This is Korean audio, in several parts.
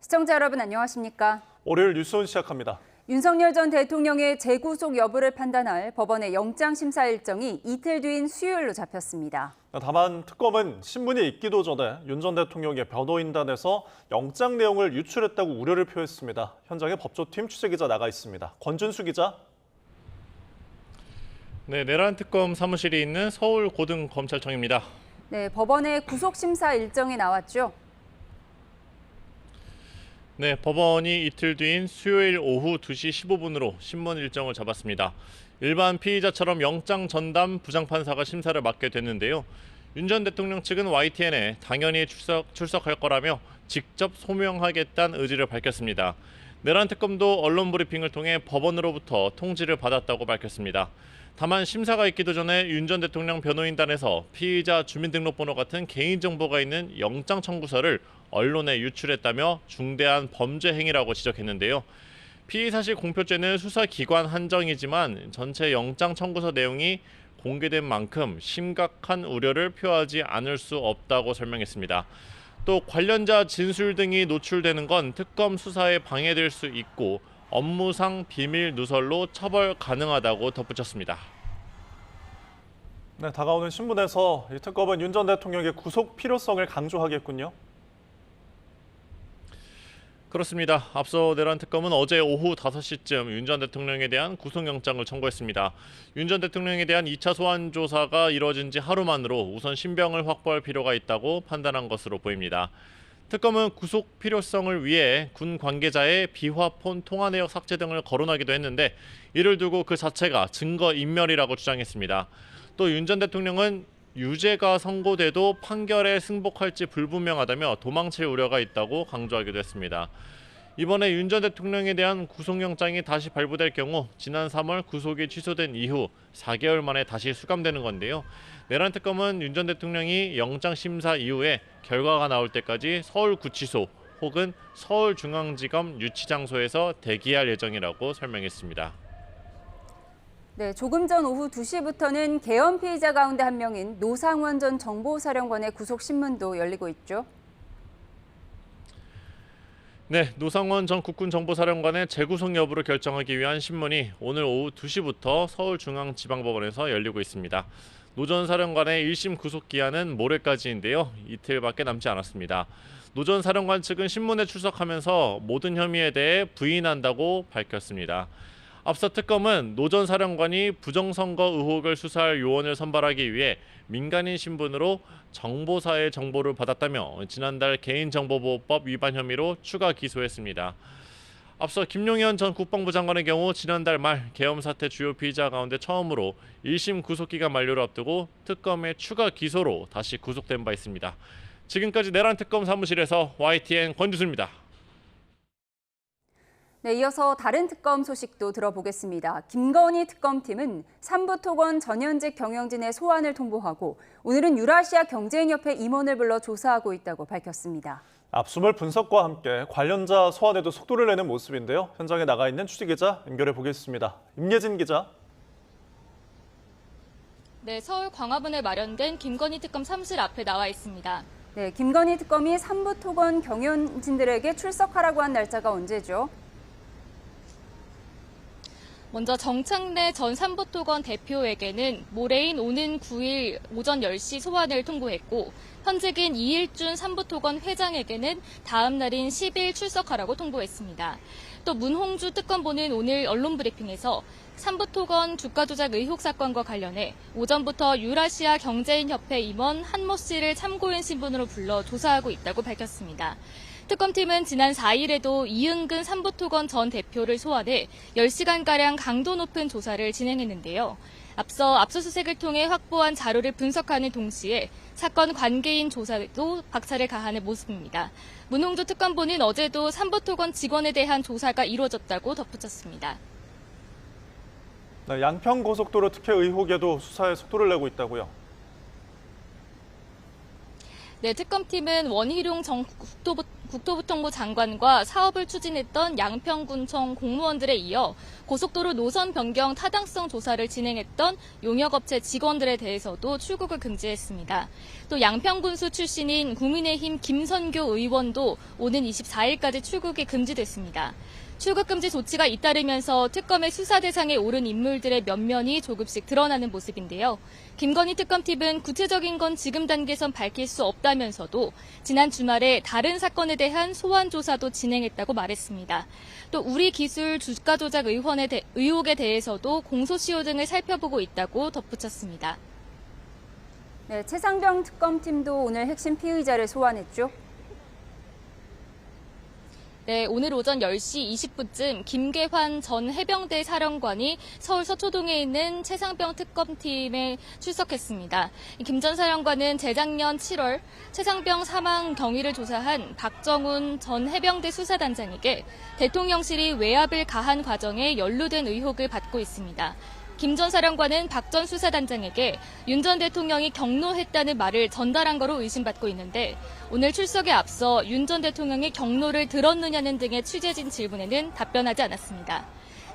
시청자 여러분 안녕하십니까? 월요일 뉴스온 시작합니다. 윤석열 전 대통령의 재구속 여부를 판단할 법원의 영장 심사 일정이 이틀 뒤인 수요일로 잡혔습니다. 다만 특검은 신문이 있기도 전에 윤 전 대통령의 변호인단에서 영장 내용을 유출했다고 우려를 표했습니다. 현장에 법조팀 취재기자 나가 있습니다. 권준수 기자. 네, 내란 특검 사무실이 있는 서울고등검찰청입니다. 네, 법원의 구속 심사 일정이 나왔죠. 네, 법원이 이틀 뒤인 수요일 오후 2시 15분으로 신문 일정을 잡았습니다. 일반 피의자처럼 영장 전담 부장판사가 심사를 맡게 됐는데요. 윤 전 대통령 측은 YTN에 당연히 출석할 거라며 직접 소명하겠다는 의지를 밝혔습니다. 내란 특검도 언론 브리핑을 통해 법원으로부터 통지를 받았다고 밝혔습니다. 다만 심사가 있기도 전에 윤 전 대통령 변호인단에서 피의자 주민등록번호 같은 개인정보가 있는 영장 청구서를 언론에 유출했다며 중대한 범죄 행위라고 지적했는데요. 피의사실 공표죄는 수사기관 한정이지만 전체 영장 청구서 내용이 공개된 만큼 심각한 우려를 표하지 않을 수 없다고 설명했습니다. 또 관련자 진술 등이 노출되는 건 특검 수사에 방해될 수 있고 업무상 비밀 누설로 처벌 가능하다고 덧붙였습니다. 네, 다가오는 신문에서 이 특검은 윤 전 대통령의 구속 필요성을 강조하겠군요. 그렇습니다. 앞서 내란 특검은 어제 오후 5시쯤 윤 전 대통령에 대한 구속영장을 청구했습니다. 윤 전 대통령에 대한 2차 소환 조사가 이뤄진 지 하루 만으로 우선 신병을 확보할 필요가 있다고 판단한 것으로 보입니다. 특검은 구속 필요성을 위해 군 관계자의 비화폰 통화 내역 삭제 등을 거론하기도 했는데 이를 두고 그 자체가 증거인멸이라고 주장했습니다. 또 윤 전 대통령은 유죄가 선고돼도 판결에 승복할지 불분명하다며 도망칠 우려가 있다고 강조하기도 했습니다. 이번에 윤 전 대통령에 대한 구속영장이 다시 발부될 경우 지난 3월 구속이 취소된 이후 4개월 만에 다시 수감되는 건데요. 내란 특검은 윤 전 대통령이 영장 심사 이후에 결과가 나올 때까지 서울구치소 혹은 서울중앙지검 유치장소에서 대기할 예정이라고 설명했습니다. 네, 조금 전 오후 2시부터는 개헌 피의자 가운데 한 명인 노상원 전 정보사령관의 구속 신문도 열리고 있죠. 네, 노상원 전 국군정보사령관의 재구속 여부를 결정하기 위한 신문이 오늘 오후 2시부터 서울중앙지방법원에서 열리고 있습니다. 노 전 사령관의 1심 구속 기한은 모레까지인데요. 이틀밖에 남지 않았습니다. 노 전 사령관 측은 신문에 출석하면서 모든 혐의에 대해 부인한다고 밝혔습니다. 앞서 특검은 노 전 사령관이 부정선거 의혹을 수사할 요원을 선발하기 위해 민간인 신분으로 정보사의 정보를 받았다며 지난달 개인정보보호법 위반 혐의로 추가 기소했습니다. 앞서 김용현 전 국방부 장관의 경우 지난달 말 계엄 사태 주요 피의자 가운데 처음으로 1심 구속기간 만료를 앞두고 특검의 추가 기소로 다시 구속된 바 있습니다. 지금까지 내란 특검 사무실에서 YTN 권주수입니다. 네, 이어서 다른 특검 소식도 들어보겠습니다. 김건희 특검팀은 삼부토건 전현직 경영진의 소환을 통보하고 오늘은 유라시아 경제인협회 임원을 불러 조사하고 있다고 밝혔습니다. 압수물 분석과 함께 관련자 소환에도 속도를 내는 모습인데요. 현장에 나가 있는 취재기자 연결해 보겠습니다. 임예진 기자. 네, 서울 광화문에 마련된 김건희 특검 사무실 앞에 나와 있습니다. 네, 김건희 특검이 삼부토건 경영진들에게 출석하라고 한 날짜가 언제죠? 먼저 정창래 전 삼부토건 대표에게는 모레인 오는 9일 오전 10시 소환을 통보했고 현직인 이일준 삼부토건 회장에게는 다음 날인 10일 출석하라고 통보했습니다. 또 문홍주 특검보는 오늘 언론 브리핑에서 삼부토건 주가 조작 의혹 사건과 관련해 오전부터 유라시아 경제인협회 임원 한모 씨를 참고인 신분으로 불러 조사하고 있다고 밝혔습니다. 특검팀은 지난 4일에도 이은근 삼부토건 전 대표를 소환해 10시간가량 강도 높은 조사를 진행했는데요. 앞서 압수수색을 통해 확보한 자료를 분석하는 동시에 사건 관계인 조사에도 박차를 가하는 모습입니다. 문홍주 특검보는 어제도 삼부토건 직원에 대한 조사가 이루어졌다고 덧붙였습니다. 네, 양평고속도로 특혜 의혹에도 수사에 속도를 내고 있다고요. 네, 특검팀은 원희룡 전 국토부 국토부통부 장관과 사업을 추진했던 양평군청 공무원들에 이어 고속도로 노선 변경 타당성 조사를 진행했던 용역업체 직원들에 대해서도 출국을 금지했습니다. 또 양평군수 출신인 국민의힘 김선교 의원도 오는 24일까지 출국이 금지됐습니다. 출국 금지 조치가 잇따르면서 특검의 수사 대상에 오른 인물들의 면면이 조금씩 드러나는 모습인데요. 김건희 특검팀은 구체적인 건 지금 단계선 밝힐 수 없다면서도 지난 주말에 다른 사건에 대한 소환 조사도 진행했다고 말했습니다. 또 우리 기술 주가 조작 의혹에 대해서도 공소시효 등을 살펴보고 있다고 덧붙였습니다. 네, 최상병 특검팀도 오늘 핵심 피의자를 소환했죠. 네, 오늘 오전 10시 20분쯤 김계환 전 해병대 사령관이 서울 서초동에 있는 최상병 특검팀에 출석했습니다. 김 전 사령관은 재작년 7월 최상병 사망 경위를 조사한 박정훈 전 해병대 수사단장에게 대통령실이 외압을 가한 과정에 연루된 의혹을 받고 있습니다. 김 전 사령관은 박 전 수사단장에게 윤 전 대통령이 경로했다는 말을 전달한 거로 의심받고 있는데 오늘 출석에 앞서 윤 전 대통령이 경로를 들었느냐는 등의 취재진 질문에는 답변하지 않았습니다.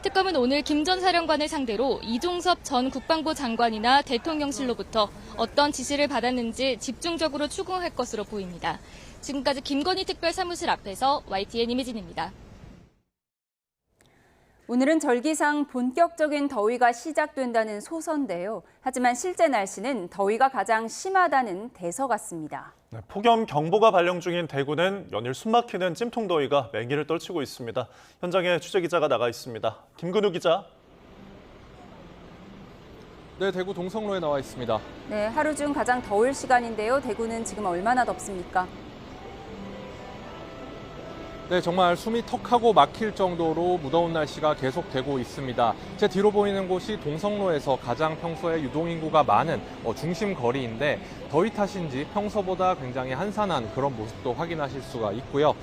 특검은 오늘 김 전 사령관을 상대로 이종섭 전 국방부 장관이나 대통령실로부터 어떤 지시를 받았는지 집중적으로 추궁할 것으로 보입니다. 지금까지 김건희 특별사무실 앞에서 YTN 임혜진입니다. 오늘은 절기상 본격적인 더위가 시작된다는 소선인데요. 하지만 실제 날씨는 더위가 가장 심하다는 대서 같습니다. 네, 폭염경보가 발령 중인 대구는 연일 숨막히는 찜통더위가 맹기를 떨치고 있습니다. 현장에 취재기자가 나가 있습니다. 김근우 기자. 네, 대구 동성로에 나와 있습니다. 네, 하루 중 가장 더울 시간인데요. 대구는 지금 얼마나 덥습니까? 네, 정말 숨이 턱하고 막힐 정도로 무더운 날씨가 계속되고 있습니다. 제 뒤로 보이는 곳이 동성로에서 가장 평소에 유동인구가 많은 중심 거리인데 더위 탓인지 평소보다 굉장히 한산한 그런 모습도 확인하실 수가 있고요.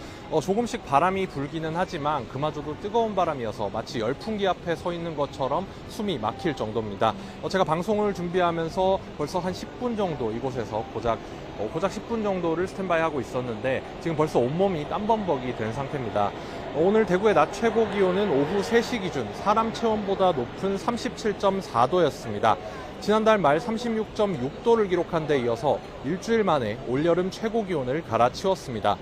조금씩 바람이 불기는 하지만 그마저도 뜨거운 바람이어서 마치 열풍기 앞에 서 있는 것처럼 숨이 막힐 정도입니다. 제가 방송을 준비하면서 벌써 한 10분 정도 이곳에서 고작 10분 정도를 스탠바이하고 있었는데 지금 벌써 온몸이 땀범벅이 된 상태입니다. 오늘 대구의 낮 최고 기온은 오후 3시 기준 사람 체온보다 높은 37.4도였습니다. 지난달 말 36.6도를 기록한 데 이어서 일주일 만에 올여름 최고 기온을 갈아치웠습니다.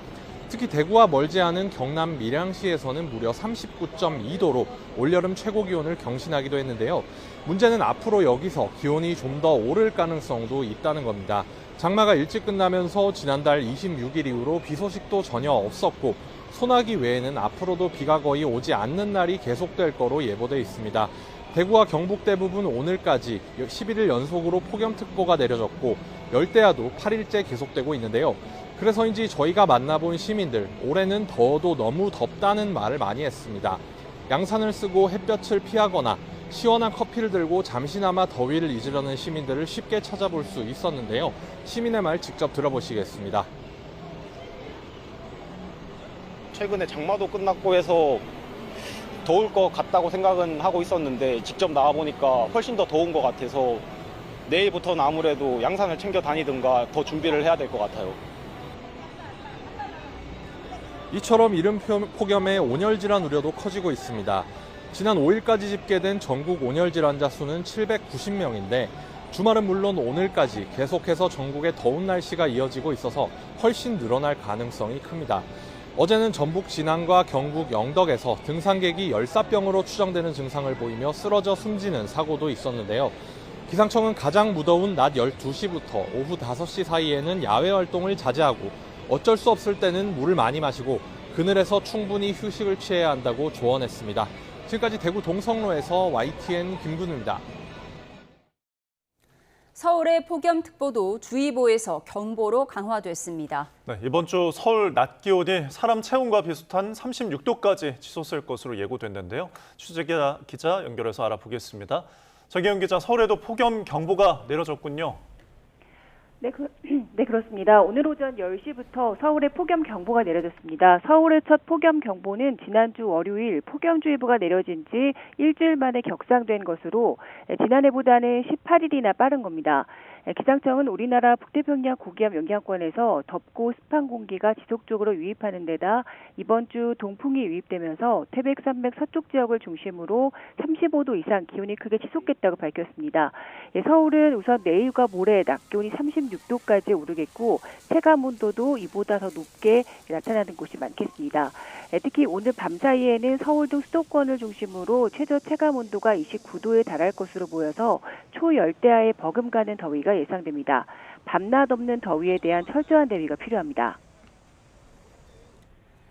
특히 대구와 멀지 않은 경남 밀양시에서는 무려 39.2도로 올여름 최고 기온을 경신하기도 했는데요. 문제는 앞으로 여기서 기온이 좀 더 오를 가능성도 있다는 겁니다. 장마가 일찍 끝나면서 지난달 26일 이후로 비 소식도 전혀 없었고 소나기 외에는 앞으로도 비가 거의 오지 않는 날이 계속될 거로 예보돼 있습니다. 대구와 경북 대부분 오늘까지 11일 연속으로 폭염특보가 내려졌고 열대야도 8일째 계속되고 있는데요. 그래서인지 저희가 만나본 시민들 올해는 더워도 너무 덥다는 말을 많이 했습니다. 양산을 쓰고 햇볕을 피하거나 시원한 커피를 들고 잠시나마 더위를 잊으려는 시민들을 쉽게 찾아볼 수 있었는데요. 시민의 말 직접 들어보시겠습니다. 최근에 장마도 끝났고 해서 더울 것 같다고 생각은 하고 있었는데 직접 나와보니까 훨씬 더 더운 것 같아서 내일부터는 아무래도 양산을 챙겨 다니든가 더 준비를 해야 될 것 같아요. 이처럼 이른 폭염에 온열질환 우려도 커지고 있습니다. 지난 5일까지 집계된 전국 온열질 환자 수는 790명인데 주말은 물론 오늘까지 계속해서 전국에 더운 날씨가 이어지고 있어서 훨씬 늘어날 가능성이 큽니다. 어제는 전북 진안과 경북 영덕에서 등산객이 열사병으로 추정되는 증상을 보이며 쓰러져 숨지는 사고도 있었는데요. 기상청은 가장 무더운 낮 12시부터 오후 5시 사이에는 야외 활동을 자제하고 어쩔 수 없을 때는 물을 많이 마시고 그늘에서 충분히 휴식을 취해야 한다고 조언했습니다. 지금까지 대구 동성로에서 YTN 김근우입니다. 서울의 폭염특보도 주의보에서 경보로 강화됐습니다. 네, 이번 주 서울 낮 기온이 사람 체온과 비슷한 36도까지 치솟을 것으로 예고됐는데요. 취재기자 연결해서 알아보겠습니다. 정혜영 기자, 서울에도 폭염 경보가 내려졌군요. 네, 그렇습니다. 오늘 오전 10시부터 서울에 폭염 경보가 내려졌습니다. 서울의 첫 폭염 경보는 지난주 월요일 폭염주의보가 내려진 지 일주일 만에 격상된 것으로 지난해보다는 18일이나 빠른 겁니다. 기상청은 우리나라 북태평양 고기압 영향권에서 덥고 습한 공기가 지속적으로 유입하는 데다 이번 주 동풍이 유입되면서 태백산맥 서쪽 지역을 중심으로 35도 이상 기온이 크게 치솟겠다고 밝혔습니다. 서울은 우선 내일과 모레 낮 기온이 36도까지 오르겠고 체감 온도도 이보다 더 높게 나타나는 곳이 많겠습니다. 특히 오늘 밤 사이에는 서울 등 수도권을 중심으로 최저 체감 온도가 29도에 달할 것으로 보여서 초열대야에 버금가는 더위가 예상됩니다. 밤낮 없는 더위에 대한 철저한 대비가 필요합니다.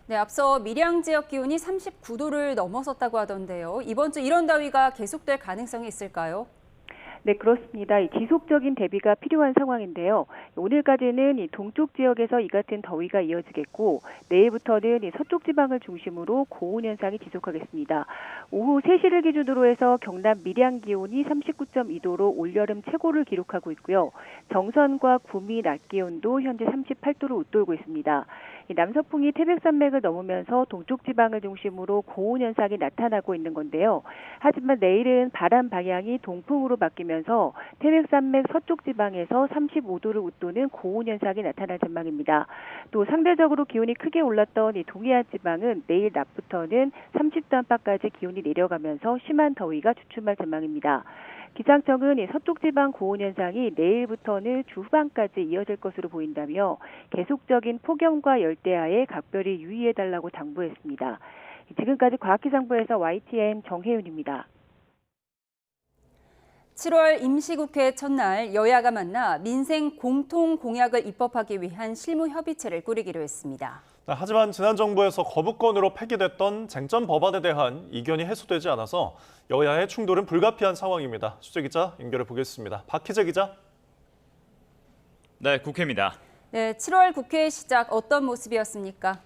네, 앞서 밀양 지역 기온이 39도를 넘어섰다고 하던데요. 이번 주 이런 더위가 계속될 가능성이 있을까요? 네, 그렇습니다. 지속적인 대비가 필요한 상황인데요. 오늘까지는 동쪽 지역에서 이 같은 더위가 이어지겠고 내일부터는 서쪽 지방을 중심으로 고온 현상이 지속하겠습니다. 오후 3시를 기준으로 해서 경남 밀양 기온이 39.2도로 올여름 최고를 기록하고 있고요. 정선과 구미 낮 기온도 현재 38도로 웃돌고 있습니다. 남서풍이 태백산맥을 넘으면서 동쪽 지방을 중심으로 고온 현상이 나타나고 있는 건데요. 하지만 내일은 바람 방향이 동풍으로 바뀌면서 태백산맥 서쪽 지방에서 35도를 웃도는 고온 현상이 나타날 전망입니다. 또 상대적으로 기온이 크게 올랐던 이 동해안 지방은 내일 낮부터는 30도 안팎까지 기온이 내려가면서 심한 더위가 주춤할 전망입니다. 기상청은 서쪽 지방 고온 현상이 내일부터는 주 후반까지 이어질 것으로 보인다며 계속적인 폭염과 열대야에 각별히 유의해달라고 당부했습니다. 지금까지 과학기상부에서 YTN 정혜윤입니다. 7월 임시국회 첫날 여야가 만나 민생 공통 공약을 입법하기 위한 실무협의체를 꾸리기로 했습니다. 하지만 지난 정부에서 거부권으로 폐기됐던 쟁점 법안에 대한 이견이 해소되지 않아서 여야의 충돌은 불가피한 상황입니다. 취재기자 연결해 보겠습니다. 박희재 기자. 네, 국회입니다. 네, 7월 국회 시작 어떤 모습이었습니까?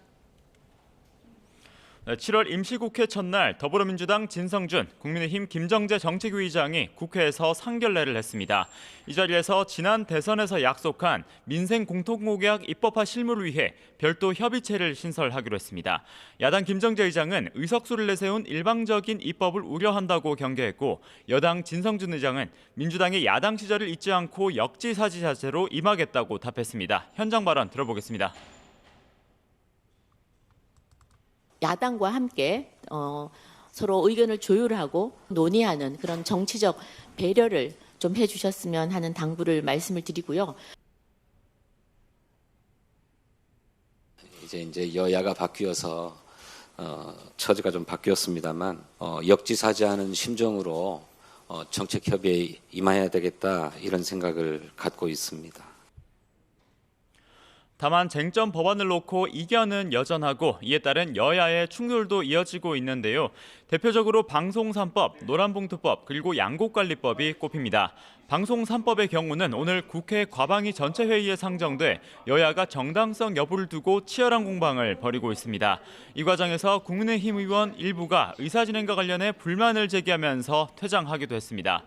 7월 임시국회 첫날 더불어민주당 진성준, 국민의힘 김정재 정책위의장이 국회에서 상견례를 했습니다. 이 자리에서 지난 대선에서 약속한 민생 공통공약 입법화 실무를 위해 별도 협의체를 신설하기로 했습니다. 야당 김정재 의장은 의석수를 내세운 일방적인 입법을 우려한다고 경계했고 여당 진성준 의장은 민주당의 야당 시절을 잊지 않고 역지사지 자세로 임하겠다고 답했습니다. 현장 발언 들어보겠습니다. 야당과 함께 서로 의견을 조율하고 논의하는 그런 정치적 배려를 좀 해주셨으면 하는 당부를 말씀을 드리고요. 이제 여야가 바뀌어서 처지가 좀 바뀌었습니다만 역지사지하는 심정으로 정책 협의에 임해야 되겠다 이런 생각을 갖고 있습니다. 다만 쟁점 법안을 놓고 이견은 여전하고 이에 따른 여야의 충돌도 이어지고 있는데요. 대표적으로 방송 3법, 노란봉투법 그리고 양곡관리법이 꼽힙니다. 방송 3법의 경우는 오늘 국회 과방위 전체회의에 상정돼 여야가 정당성 여부를 두고 치열한 공방을 벌이고 있습니다. 이 과정에서 국민의힘 의원 일부가 의사진행과 관련해 불만을 제기하면서 퇴장하기도 했습니다.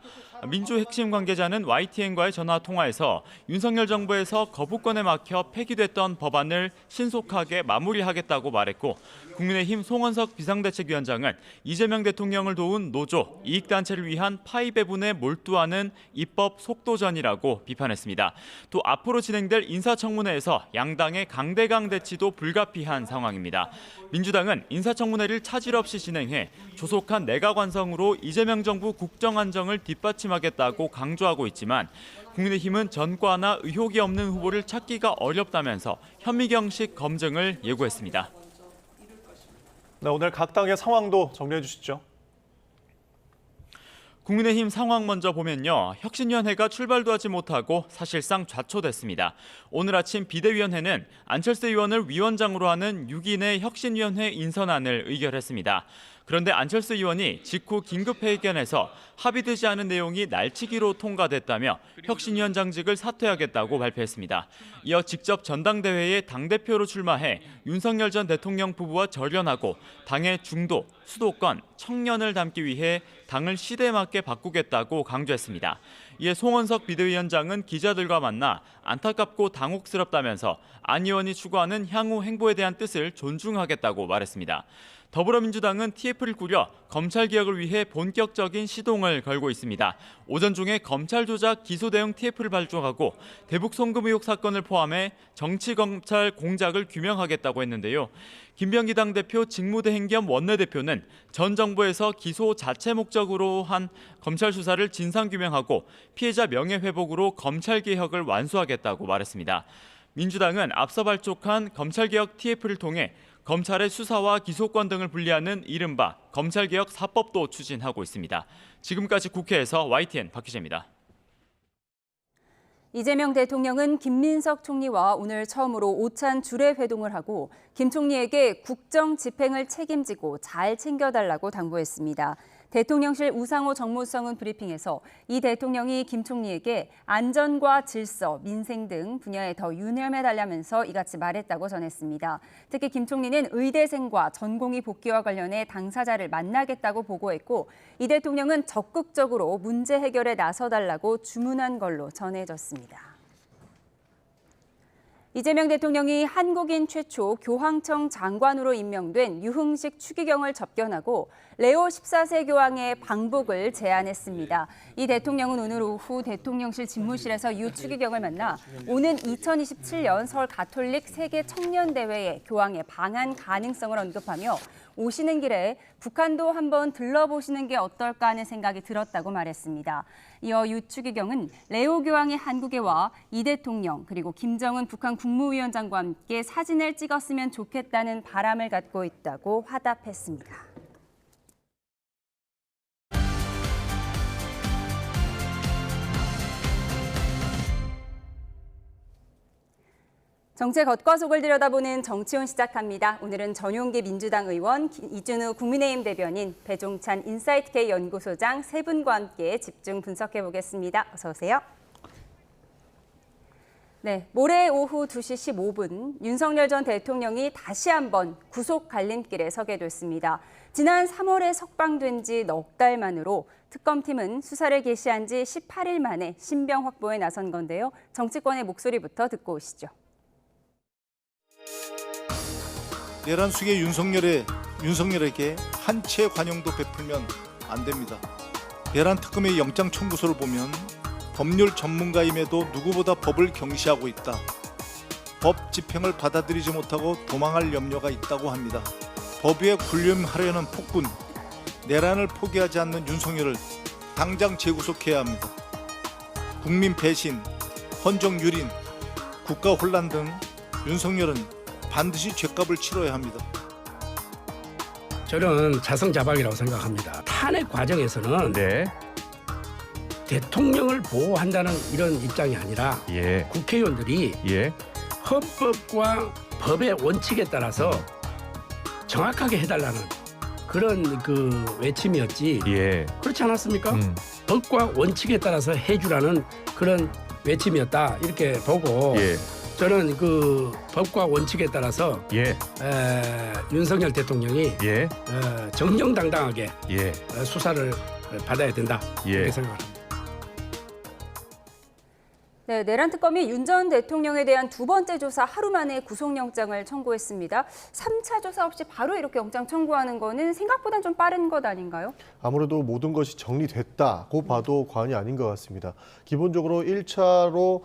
민주 핵심 관계자는 YTN과의 전화 통화에서 윤석열 정부에서 거부권에 막혀 폐기됐던 법안을 신속하게 마무리하겠다고 말했고 국민의힘 송원석 비상대책위원장은 이재명 대통령을 도운 노조, 이익단체를 위한 파이 배분에 몰두하는 입법 속도전이라고 비판했습니다. 또 앞으로 진행될 인사청문회에서 양당의 강대강 대치도 불가피한 상황입니다. 민주당은 인사청문회를 차질 없이 진행해 조속한 내각 완성으로 이재명 정부 국정안정을 뒷받침하겠다고 강조하고 있지만 국민의힘은 전과나 의혹이 없는 후보를 찾기가 어렵다면서 현미경식 검증을 예고했습니다. 네, 오늘 각 당의 상황도 정리해 주시죠. 국민의힘 상황 먼저 보면요. 혁신위원회가 출발도 하지 못하고 사실상 좌초됐습니다. 오늘 아침 비대위원회는 안철수 의원을 위원장으로 하는 6인의 혁신위원회 인선안을 의결했습니다. 그런데 안철수 의원이 직후 긴급회견에서 합의되지 않은 내용이 날치기로 통과됐다며 혁신위원장직을 사퇴하겠다고 발표했습니다. 이어 직접 전당대회에 당대표로 출마해 윤석열 전 대통령 부부와 절연하고 당의 중도, 수도권, 청년을 담기 위해 당을 시대에 맞게 바꾸겠다고 강조했습니다. 이에 송원석 비대위원장은 기자들과 만나 안타깝고 당혹스럽다면서 안 의원이 추구하는 향후 행보에 대한 뜻을 존중하겠다고 말했습니다. 더불어민주당은 TF를 꾸려 검찰개혁을 위해 본격적인 시동을 걸고 있습니다. 오전 중에 검찰 조작 기소 대응 TF를 발족하고 대북 송금 의혹 사건을 포함해 정치검찰 공작을 규명하겠다고 했는데요. 김병기 당대표 직무대행 겸 원내대표는 전 정부에서 기소 자체 목적으로 한 검찰 수사를 진상규명하고 피해자 명예회복으로 검찰개혁을 완수하겠다고 말했습니다. 민주당은 앞서 발족한 검찰개혁 TF를 통해 검찰의 수사와 기소권 등을 분리하는 이른바 검찰개혁 4법도 추진하고 있습니다. 지금까지 국회에서 YTN 박희재입니다. 이재명 대통령은 김민석 총리와 오늘 처음으로 오찬 주례 회동을 하고 김 총리에게 국정 집행을 책임지고 잘 챙겨달라고 당부했습니다. 대통령실 우상호 정무수석은 브리핑에서 이 대통령이 김 총리에게 안전과 질서, 민생 등 분야에 더 유념해달라면서 이같이 말했다고 전했습니다. 특히 김 총리는 의대생과 전공의 복귀와 관련해 당사자를 만나겠다고 보고했고 이 대통령은 적극적으로 문제 해결에 나서달라고 주문한 걸로 전해졌습니다. 이재명 대통령이 한국인 최초 교황청 장관으로 임명된 유흥식 추기경을 접견하고 레오 14세 교황의 방북을 제안했습니다. 이 대통령은 오늘 오후 대통령실 집무실에서 유 추기경을 만나 오는 2027년 서울 가톨릭 세계 청년대회에 교황의 방한 가능성을 언급하며 오시는 길에 북한도 한번 들러보시는 게 어떨까 하는 생각이 들었다고 말했습니다. 이어 유 추기경은 레오 교황이 한국에 와 이 대통령 그리고 김정은 북한 국무위원장과 함께 사진을 찍었으면 좋겠다는 바람을 갖고 있다고 화답했습니다. 정책 겉과 속을 들여다보는 정치온 시작합니다. 오늘은 전용기 민주당 의원, 이준우 국민의힘 대변인, 배종찬 인사이트K 연구소장 세 분과 함께 집중 분석해 보겠습니다. 어서 오세요. 네, 모레 오후 2시 15분 윤석열 전 대통령이 다시 한번 구속 갈림길에 서게 됐습니다. 지난 3월에 석방된 지 넉 달 만으로 특검팀은 수사를 개시한 지 18일 만에 신병 확보에 나선 건데요. 정치권의 목소리부터 듣고 오시죠. 내란 속의 윤석열에게 한 채 관용도 베풀면 안 됩니다. 내란 특검의 영장 청구서를 보면 법률 전문가임에도 누구보다 법을 경시하고 있다. 법 집행을 받아들이지 못하고 도망할 염려가 있다고 합니다. 법 위에 군림하려는 폭군, 내란을 포기하지 않는 윤석열을 당장 재구속해야 합니다. 국민 배신, 헌정 유린, 국가 혼란 등 윤석열은 반드시 죗값을 치러야 합니다. 저는 자성자박이라고 생각합니다. 탄핵 과정에서는 대통령을 보호한다는 이런 입장이 아니라 국회의원들이 헌법과 법의 원칙에 따라서 정확하게 해달라는 그런 그 외침이었지. 그렇지 않았습니까? 법과 원칙에 따라서 해주라는 그런 외침이었다 이렇게 보고 저는 그 법과 원칙에 따라서 윤석열 대통령이 정정당당하게 수사를 받아야 된다 이렇게 생각합니다. 네, 내란 특검이 윤 전 대통령에 대한 두 번째 조사 하루 만에 구속영장을 청구했습니다. 3차 조사 없이 바로 이렇게 영장 청구하는 거는 생각보다는 좀 빠른 것 아닌가요? 아무래도 모든 것이 정리됐다고 봐도 과언이 아닌 것 같습니다. 기본적으로 1차로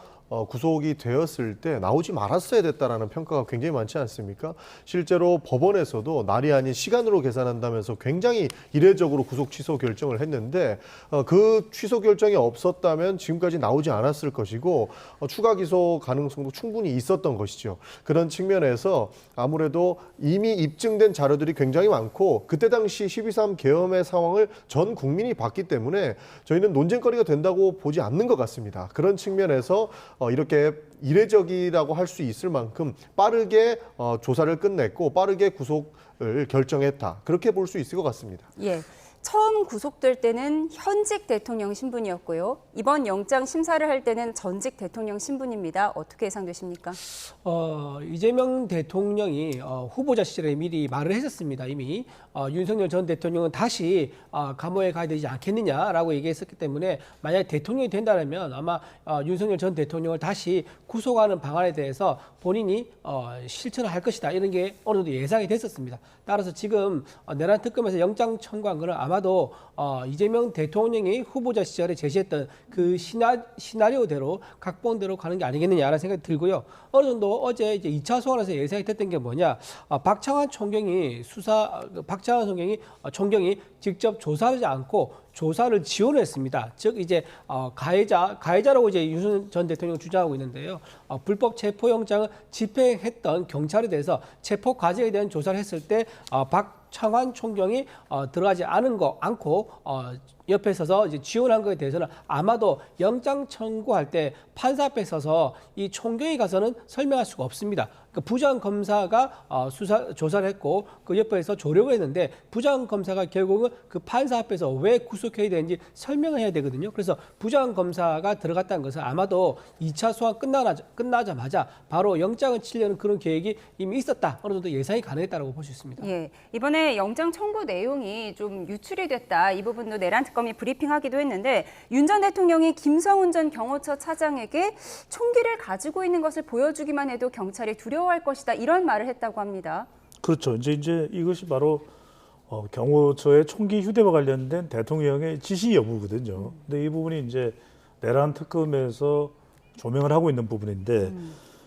구속이 되었을 때 나오지 말았어야 됐다라는 평가가 굉장히 많지 않습니까? 실제로 법원에서도 날이 아닌 시간으로 계산한다면서 굉장히 이례적으로 구속 취소 결정을 했는데 그 취소 결정이 없었다면 지금까지 나오지 않았을 것이고 추가 기소 가능성도 충분히 있었던 것이죠. 그런 측면에서 아무래도 이미 입증된 자료들이 굉장히 많고 그때 당시 12.3 계엄의 상황을 전 국민이 봤기 때문에 저희는 논쟁거리가 된다고 보지 않는 것 같습니다. 그런 측면에서 이렇게 이례적이라고 할 수 있을 만큼 빠르게 조사를 끝냈고 빠르게 구속을 결정했다. 그렇게 볼 수 있을 것 같습니다. 예. 처음 구속될 때는 현직 대통령 신분이었고요. 이번 영장 심사를 할 때는 전직 대통령 신분입니다. 어떻게 예상되십니까? 이재명 대통령이 후보자 시절에 미리 말을 했었습니다. 이미 윤석열 전 대통령은 다시 감옥에 가야 되지 않겠느냐라고 얘기했었기 때문에 만약에 대통령이 된다면 아마 윤석열 전 대통령을 다시 구속하는 방안에 대해서 본인이 실천을 할 것이다. 이런 게 어느 정도 예상이 됐었습니다. 따라서 지금 내란 특검에서 영장 청구한 것은 아마도 이재명 대통령이 후보자 시절에 제시했던 그 시나리오대로 각본대로 가는 게 아니겠느냐라는 생각이 들고요. 어느 정도 어제 이제 2차 소환에서 예상이 됐던 게 뭐냐, 박창환 총경이 총경이 직접 조사하지 않고 조사를 지원했습니다. 즉 이제 가해자라고 이제 윤석열 전 대통령 주장하고 있는데요. 불법 체포영장을 집행했던 경찰에 대해서 체포 과정에 대한 조사를 했을 때 박창환 총경이 들어가지 않고 옆에 서서 이제 지원한 것에 대해서는 아마도 영장 청구할 때 판사 앞에 서서 이 총경이 가서는 설명할 수가 없습니다. 그러니까 부장검사가 조사를 했고 그 옆에서 조력을 했는데 부장검사가 결국은 그 판사 앞에서 왜 구속해야 되는지 설명을 해야 되거든요. 그래서 부장검사가 들어갔다는 것은 아마도 2차 소환 끝나자마자 바로 영장을 치려는 그런 계획이 이미 있었다. 어느 정도 예상이 가능했다고 볼 수 있습니다. 예, 이번에 영장 청구 내용이 좀 유출이 됐다. 이 부분도 내란 특검이 브리핑하기도 했는데 윤 전 대통령이 김성훈 전 경호처 차장에게 총기를 가지고 있는 것을 보여주기만 해도 경찰이 두려워할 것이다. 이런 말을 했다고 합니다. 그렇죠. 이제 이것이 바로 경호처의 총기 휴대와 관련된 대통령의 지시 여부거든요. 근데 이 부분이 이제 내란 특검에서 조명을 하고 있는 부분인데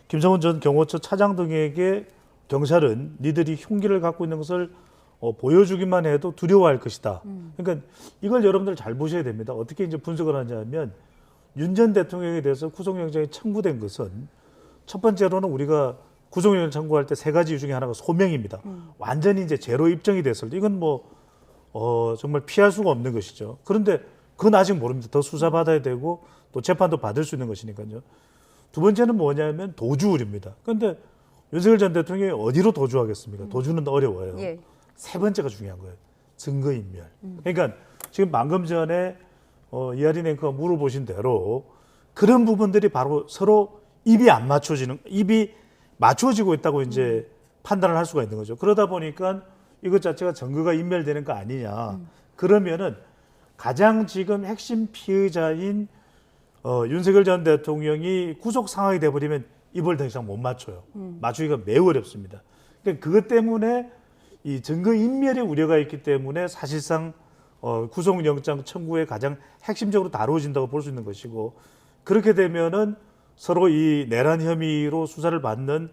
김성훈 전 경호처 차장 등에게 경찰은 니들이 흉기를 갖고 있는 것을 보여주기만 해도 두려워할 것이다. 그러니까 이걸 여러분들 잘 보셔야 됩니다. 어떻게 이제 분석을 하냐면 윤 전 대통령에 대해서 구속영장이 청구된 것은 첫 번째로는 우리가 구속영장 청구할 때 세 가지 중에 하나가 소명입니다. 완전히 이제 제로 입증이 됐을 때 이건 정말 피할 수가 없는 것이죠. 그런데 그건 아직 모릅니다. 더 수사받아야 되고 또 재판도 받을 수 있는 것이니까요. 두 번째는 뭐냐면 도주울입니다. 그런데 윤석열 전 대통령이 어디로 도주하겠습니까? 도주는 어려워요. 예. 세 번째가 중요한 거예요. 증거인멸. 그러니까 지금 방금 전에 이하린 앵커가 물어보신 대로 그런 부분들이 바로 서로 입이 맞춰지고 있다고 이제 판단을 할 수가 있는 거죠. 그러다 보니까 이것 자체가 증거가 인멸되는 거 아니냐. 그러면은 가장 지금 핵심 피의자인 윤석열 전 대통령이 구속 상황이 돼버리면 입을 더 이상 못 맞춰요. 맞추기가 매우 어렵습니다. 그러니까 그것 때문에 이 증거 인멸의 우려가 있기 때문에 사실상 구속영장 청구에 가장 핵심적으로 다루어진다고 볼 수 있는 것이고, 그렇게 되면은 서로 이 내란 혐의로 수사를 받는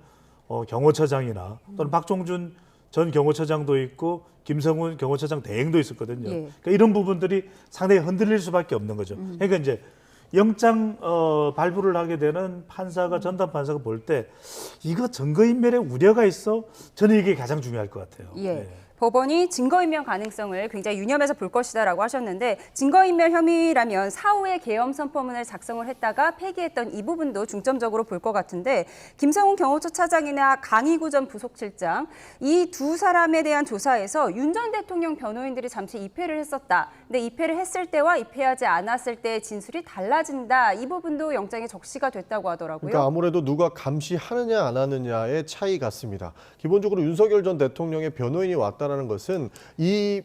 경호처장이나 또는 박종준 전 경호처장도 있고 김성훈 경호처장 대행도 있었거든요. 예. 그러니까 이런 부분들이 상당히 흔들릴 수밖에 없는 거죠. 그러니까 이제 영장 발부를 하게 되는 판사가 전담 판사가 볼 때 이거 증거인멸의 우려가 있어, 저는 이게 가장 중요할 것 같아요. 예. 네. 법원이 증거인멸 가능성을 굉장히 유념해서 볼 것이다라고 하셨는데, 증거인멸 혐의라면 사후에 계엄 선포문을 작성을 했다가 폐기했던 이 부분도 중점적으로 볼 것 같은데, 김성훈 경호처 차장이나 강희구 전 부속실장 이 두 사람에 대한 조사에서 윤 전 대통령 변호인들이 잠시 입회를 했었다. 근데 입회를 했을 때와 입회하지 않았을 때의 진술이 달라진다. 이 부분도 영장에 적시가 됐다고 하더라고요. 그러니까 아무래도 누가 감시하느냐 안 하느냐의 차이 같습니다. 기본적으로 윤석열 전 대통령의 변호인이 왔다는 것은 이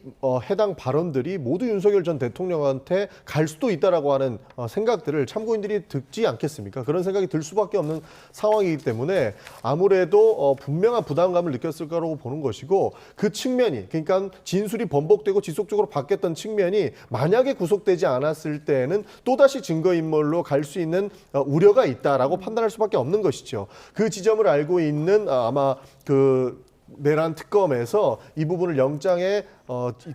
해당 발언들이 모두 윤석열 전 대통령한테 갈 수도 있다라고 하는 생각들을 참고인들이 듣지 않겠습니까? 그런 생각이 들 수밖에 없는 상황이기 때문에 아무래도 분명한 부담감을 느꼈을 거라고 보는 것이고, 그 측면이, 그러니까 진술이 번복되고 지속적으로 바뀌었던 측면이 만약에 구속되지 않았을 때에는 또다시 증거인멸로 갈 수 있는 우려가 있다라고 판단할 수밖에 없는 것이죠. 그 지점을 알고 있는 아마 그 내란 특검에서 이 부분을 영장에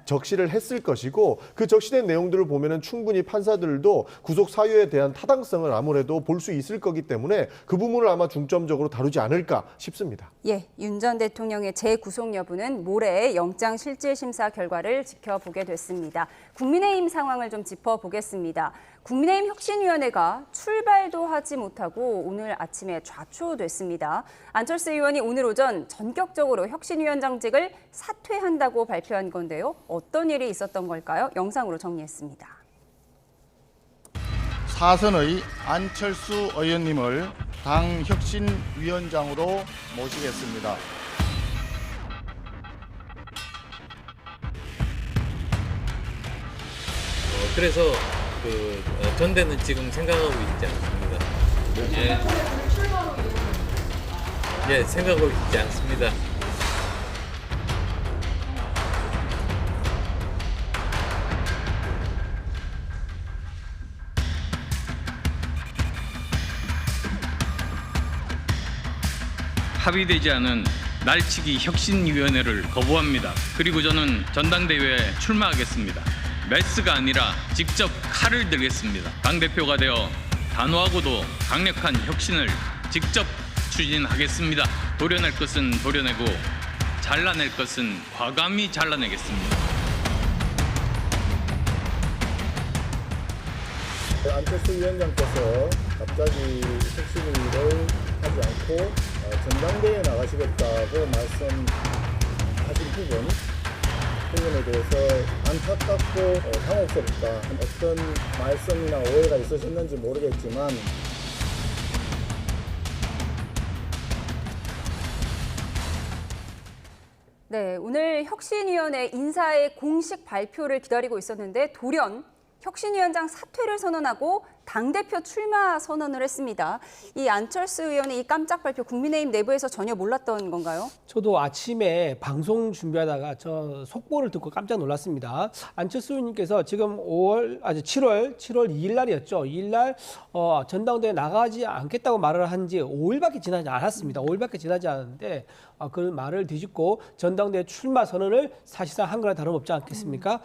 적시를 했을 것이고, 그 적시된 내용들을 보면은 충분히 판사들도 구속 사유에 대한 타당성을 아무래도 볼 수 있을 거기 때문에 그 부분을 아마 중점적으로 다루지 않을까 싶습니다. 예, 윤 전 대통령의 재구속 여부는 모레 영장 실질 심사 결과를 지켜보게 됐습니다. 국민의힘 상황을 좀 짚어보겠습니다. 국민의힘 혁신위원회가 출발도 하지 못하고 오늘 아침에 좌초됐습니다. 안철수 의원이 오늘 오전 전격적으로 혁신위원장직을 사퇴한다고 발표한 건데요. 어떤 일이 있었던 걸까요? 영상으로 정리했습니다. 사선의 안철수 의원님을 당 혁신위원장으로 모시겠습니다. 그래서 전대는 지금 생각하고 있지 않습니다. 예, 생각하고 있지 않습니다. 합의되지 않은 날치기 혁신위원회를 거부합니다. 그리고 저는 전당대회에 출마하겠습니다. 메스가 아니라 직접 칼을 들겠습니다. 당대표가 되어 단호하고도 강력한 혁신을 직접 추진하겠습니다. 도려낼 것은 도려내고 잘라낼 것은 과감히 잘라내겠습니다. 안철수 위원장께서 갑자기 혁신위를 하지 않고 전당대회에 나가시겠다고 말씀하신 부분에 대해서 안타깝고 당혹스럽다. 어떤 말씀이나 오해가 있으셨는지 모르겠지만 네, 오늘 혁신위원회 인사의 공식 발표를 기다리고 있었는데 돌연 혁신위원장 사퇴를 선언하고 당대표 출마 선언을 했습니다. 이 안철수 의원의 이 깜짝 발표 국민의힘 내부에서 전혀 몰랐던 건가요? 저도 아침에 방송 준비하다가 저 속보를 듣고 깜짝 놀랐습니다. 안철수 의원님께서 지금 7월 2일 날이었죠. 2일 날 전당대회 나가지 않겠다고 말을 한 지 5일밖에 지나지 않았습니다. 5일밖에 지나지 않았는데 그 말을 뒤집고 전당대회 출마 선언을 사실상 한 거나 다름없지 않겠습니까?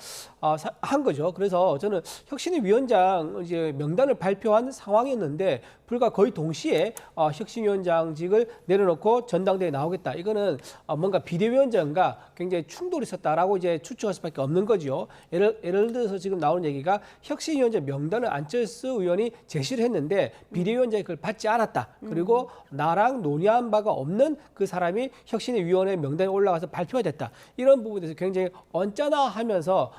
한 거죠. 그래서 저는 혁신위 위원장 이제 명단을 발표한 상황이었는데 불과 거의 동시에 혁신위원장직을 내려놓고 전당대회에 나오겠다. 이거는 뭔가 비대위원장과 굉장히 충돌이 있었다라고 이제 추측할 수밖에 없는 거죠. 예를 들어서 지금 나오는 얘기가 혁신위원장 명단을 안철수 의원이 제시를 했는데 비대위원장이 그걸 받지 않았다. 그리고 나랑 논의한 바가 없는 그 사람이 혁신위원회 명단에 올라가서 발표가 됐다. 이런 부분에 대해서 굉장히 언짢아하면서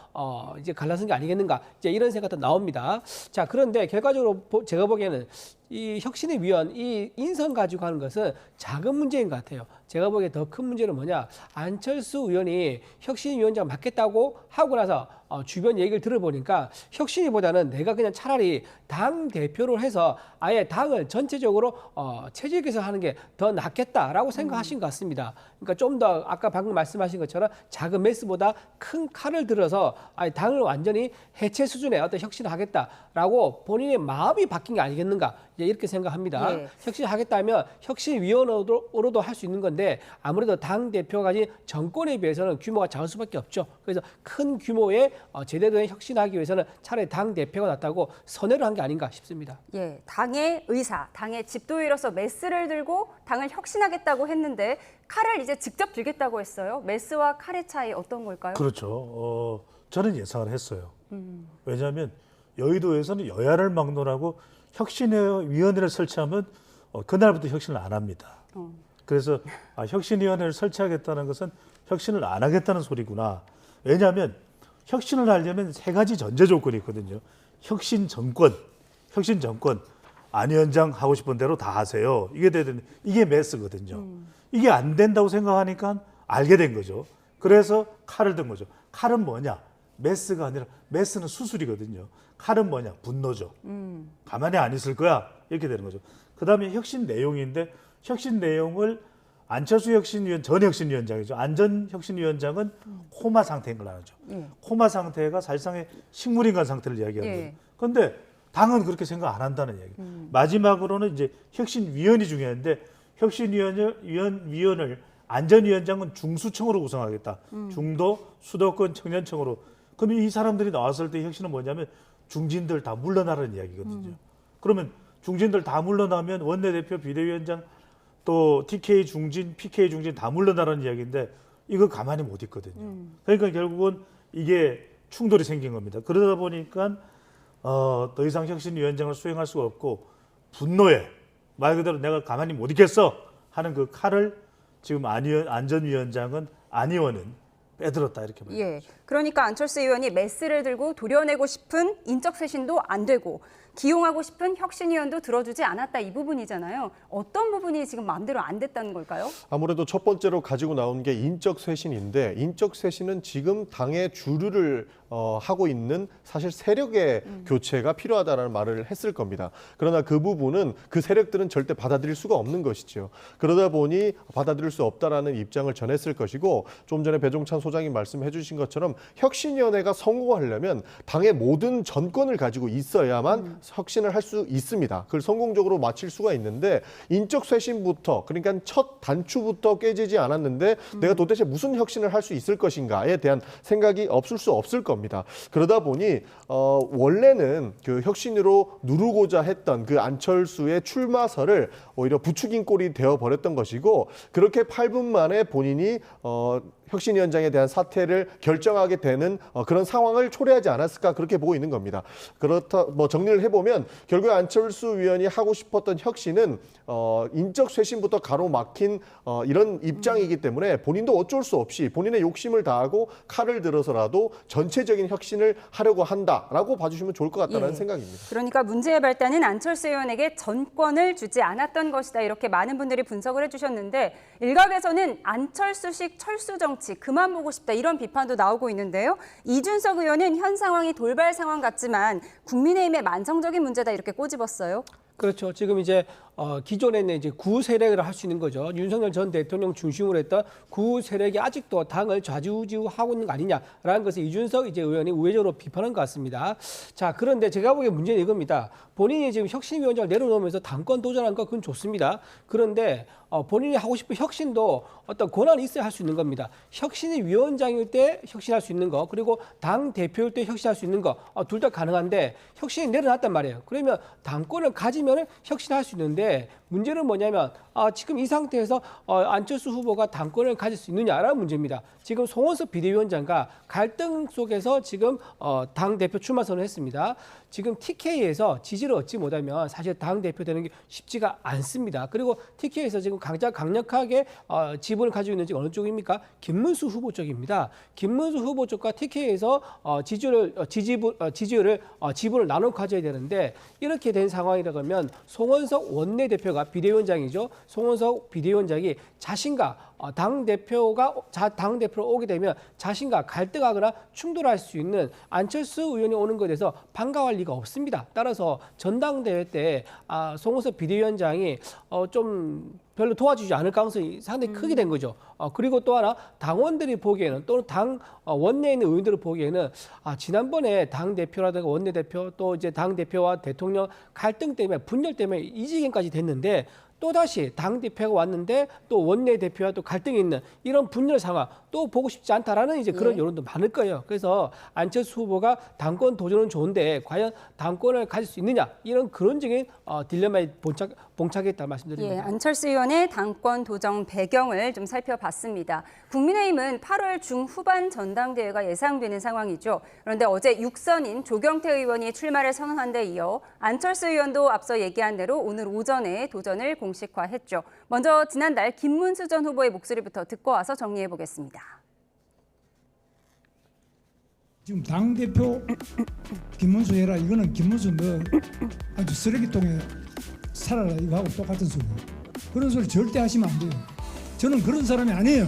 이제 갈라선 게 아니겠는가. 이제 이런 생각도 나옵니다. 자, 그런데 결과적으로 제가 보기에는 이 혁신의 위원, 이 인선 가지고 하는 것은 작은 문제인 것 같아요. 제가 보기에 더 큰 문제는 뭐냐. 안철수 의원이 혁신위원장 맡겠다고 하고 나서 주변 얘기를 들어보니까 혁신위보다는 내가 그냥 차라리 당 대표를 해서 아예 당을 전체적으로 체질 개선하는 게 더 낫겠다라고 생각하신 것 같습니다. 그러니까 좀 더 아까 방금 말씀하신 것처럼 작은 메스보다 큰 칼을 들어서 아예 당을 완전히 해체 수준의 어떤 혁신을 하겠다라고 본인의 마음이 바뀐 게 아니겠는가 이렇게 생각합니다. 네. 혁신하겠다면 혁신위원으로도 할 수 있는 건데 아무래도 당 대표가 가진 정권에 비해서는 규모가 작을 수밖에 없죠. 그래서 큰 규모의 제대로 된 혁신하기 위해서는 차라리 당 대표가 낫다고 선회를 한 게 아닌가 싶습니다. 예, 당의 의사, 당의 집도의로서 메스를 들고 당을 혁신하겠다고 했는데 칼을 이제 직접 들겠다고 했어요. 메스와 칼의 차이 어떤 걸까요? 그렇죠. 저는 예상을 했어요. 왜냐하면 여의도에서는 여야를 막론하고 혁신위원회를 설치하면 그날부터 혁신을 안 합니다. 그래서 혁신위원회를 설치하겠다는 것은 혁신을 안 하겠다는 소리구나. 왜냐하면 혁신을 하려면 세 가지 전제 조건이 있거든요. 혁신 정권, 안 위원장 하고 싶은 대로 다 하세요. 이게 메스거든요. 이게 안 된다고 생각하니까 알게 된 거죠. 그래서 칼을 든 거죠. 칼은 뭐냐? 메스가 아니라 메스는 수술이거든요. 칼은 뭐냐? 분노죠. 가만히 안 있을 거야. 이렇게 되는 거죠. 그다음에 혁신 내용인데 혁신 내용을 안철수 전 혁신위원장이죠. 안전 혁신위원장은 코마 상태인 걸 알죠. 코마 상태가 사실상의 식물인간 상태를 이야기하는 거예요. 그런데 당은 그렇게 생각 안 한다는 얘기. 마지막으로는 이제 혁신위원이 중요한데 혁신위원을 안전위원장은 중수청으로 구성하겠다. 중도, 수도권, 청년청으로. 그럼 이 사람들이 나왔을 때 혁신은 뭐냐면 중진들 다 물러나라는 이야기거든요. 그러면 중진들 다 물러나면 원내대표, 비대위원장, 또 TK 중진, PK 중진 다 물러나라는 이야기인데 이거 가만히 못 있거든요. 그러니까 결국은 이게 충돌이 생긴 겁니다. 그러다 보니까 더 이상 혁신위원장을 수행할 수가 없고 분노에 말 그대로 내가 가만히 못 있겠어 하는 그 칼을 지금 안전위원장은 안 의원은 빼들었다 이렇게 말합니다. 예, 그러니까 안철수 의원이 메스를 들고 도려내고 싶은 인적 쇄신도 안 되고 기용하고 싶은 혁신위원도 들어주지 않았다 이 부분이잖아요. 어떤 부분이 지금 마음대로 안 됐다는 걸까요? 아무래도 첫 번째로 가지고 나온 게 인적 쇄신인데 인적 쇄신은 지금 당의 주류를 하고 있는 사실 세력의 교체가 필요하다는 말을 했을 겁니다. 그러나 그 부분은 그 세력들은 절대 받아들일 수가 없는 것이죠. 그러다 보니 받아들일 수 없다라는 입장을 전했을 것이고 좀 전에 배종찬 소장이 말씀해 주신 것처럼 혁신위원회가 성공하려면 당의 모든 전권을 가지고 있어야만 혁신을 할 수 있습니다. 그걸 성공적으로 마칠 수가 있는데 인적 쇄신부터 그러니까 첫 단추부터 깨지지 않았는데 내가 도대체 무슨 혁신을 할 수 있을 것인가에 대한 생각이 없을 수 없을 겁니다. 그러다 보니 원래는 그 혁신으로 누르고자 했던 그 안철수의 출마설을 오히려 부추긴 꼴이 되어버렸던 것이고 그렇게 8분 만에 본인이 혁신위원장에 대한 사퇴를 결정하게 되는 그런 상황을 초래하지 않았을까 그렇게 보고 있는 겁니다. 그렇다 정리를 해보면 결국 안철수 의원이 하고 싶었던 혁신은 인적 쇄신부터 가로막힌 이런 입장이기 때문에 본인도 어쩔 수 없이 본인의 욕심을 다하고 칼을 들어서라도 전체적인 혁신을 하려고 한다라고 봐주시면 좋을 것 같다는 생각입니다. 그러니까 문제의 발단은 안철수 의원에게 전권을 주지 않았던 것이다 이렇게 많은 분들이 분석을 해주셨는데 일각에서는 안철수식 철수 정치 그만 보고 싶다 이런 비판도 나오고 있는데요. 이준석 의원은 현 상황이 돌발 상황 같지만 국민의힘의 만성적인 문제다 이렇게 꼬집었어요. 그렇죠. 지금 이제 기존에는 이제 구 세력을 할 수 있는 거죠. 윤석열 전 대통령 중심으로 했던 구 세력이 아직도 당을 좌지우지하고 있는 거 아니냐라는 것을 이준석 이제 의원이 우회적으로 비판한 것 같습니다. 자, 그런데 제가 보기에 문제는 이겁니다. 본인이 지금 혁신위원장을 내려놓으면서 당권 도전한 거 그건 좋습니다. 그런데 본인이 하고 싶은 혁신도 어떤 권한이 있어야 할 수 있는 겁니다. 혁신이 위원장일 때 혁신할 수 있는 거 그리고 당 대표일 때 혁신할 수 있는 거 둘 다 가능한데 혁신이 내려놨단 말이에요. 그러면 당권을 가지면 혁신할 수 있는데 문제는 뭐냐면 지금 이 상태에서 안철수 후보가 당권을 가질 수 있느냐라는 문제입니다. 지금 송원석 비대위원장과 갈등 속에서 지금 당대표 출마 선언을 했습니다. 지금 TK에서 지지를 얻지 못하면 사실 당대표 되는 게 쉽지가 않습니다. 그리고 TK에서 지금 강력하게 지분을 가지고 있는 어느 쪽입니까? 김문수 후보 쪽입니다. 김문수 후보 쪽과 TK에서 지분을 나눠 가져야 되는데 이렇게 된 상황이라고 하면 송원석 원내대표가 비대위원장이죠. 송원석 비대위원장이 자신과 당대표로 오게 되면 자신과 갈등하거나 충돌할 수 있는 안철수 의원이 오는 것에 대해서 반가워할 리가 없습니다. 따라서 전당대회 때 송원석 비대위원장이 좀 별로 도와주지 않을 가능성이 상당히 크게 된 거죠. 그리고 또 하나 당원들이 보기에는 또는 당 원내에 있는 의원들을 보기에는 지난번에 당대표라든가 원내대표 또 이제 당대표와 대통령 갈등 때문에 분열 때문에 이 지경까지 됐는데 또다시 당대표가 왔는데 또 원내대표와 또 갈등이 있는 이런 분열 상황 또 보고 싶지 않다라는 이제 그런 여론도 많을 거예요. 그래서 안철수 후보가 당권 도전은 좋은데 과연 당권을 가질 수 있느냐 이런 그런적인 딜레마에 봉착했다 말씀드립니다. 예, 안철수 의원의 당권 도전 배경을 좀 살펴봤습니다. 국민의힘은 8월 중후반 전당대회가 예상되는 상황이죠. 그런데 어제 육선인 조경태 의원이 출마를 선언한 데 이어 안철수 의원도 앞서 얘기한 대로 오늘 오전에 도전을 공식화했죠. 먼저 지난달 김문수 전 후보의 목소리부터 듣고 와서 정리해 보겠습니다. 지금 당대표 김문수 해라. 이거는 김문수 너 아주 쓰레기통에 살아라. 이거하고 똑같은 소리. 그런 소리 절대 하시면 안 돼요. 저는 그런 사람이 아니에요.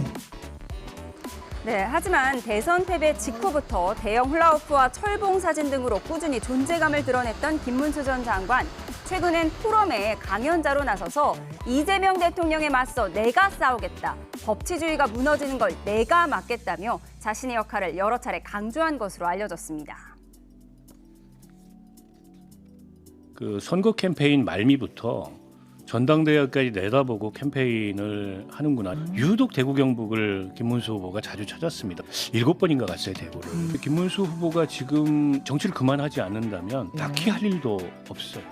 네, 하지만 대선 패배 직후부터 대형 훌라후프와 철봉 사진 등으로 꾸준히 존재감을 드러냈던 김문수 전 장관. 최근엔 포럼에 강연자로 나서서 이재명 대통령에 맞서 내가 싸우겠다. 법치주의가 무너지는 걸 내가 막겠다며 자신의 역할을 여러 차례 강조한 것으로 알려졌습니다. 그 선거 캠페인 말미부터 전당대회까지 내다보고 캠페인을 하는구나. 유독 대구 경북을 김문수 후보가 자주 찾았습니다. 7번인가 갔어요, 대구를. 김문수 후보가 지금 정치를 그만하지 않는다면 딱히 할 일도 없어요.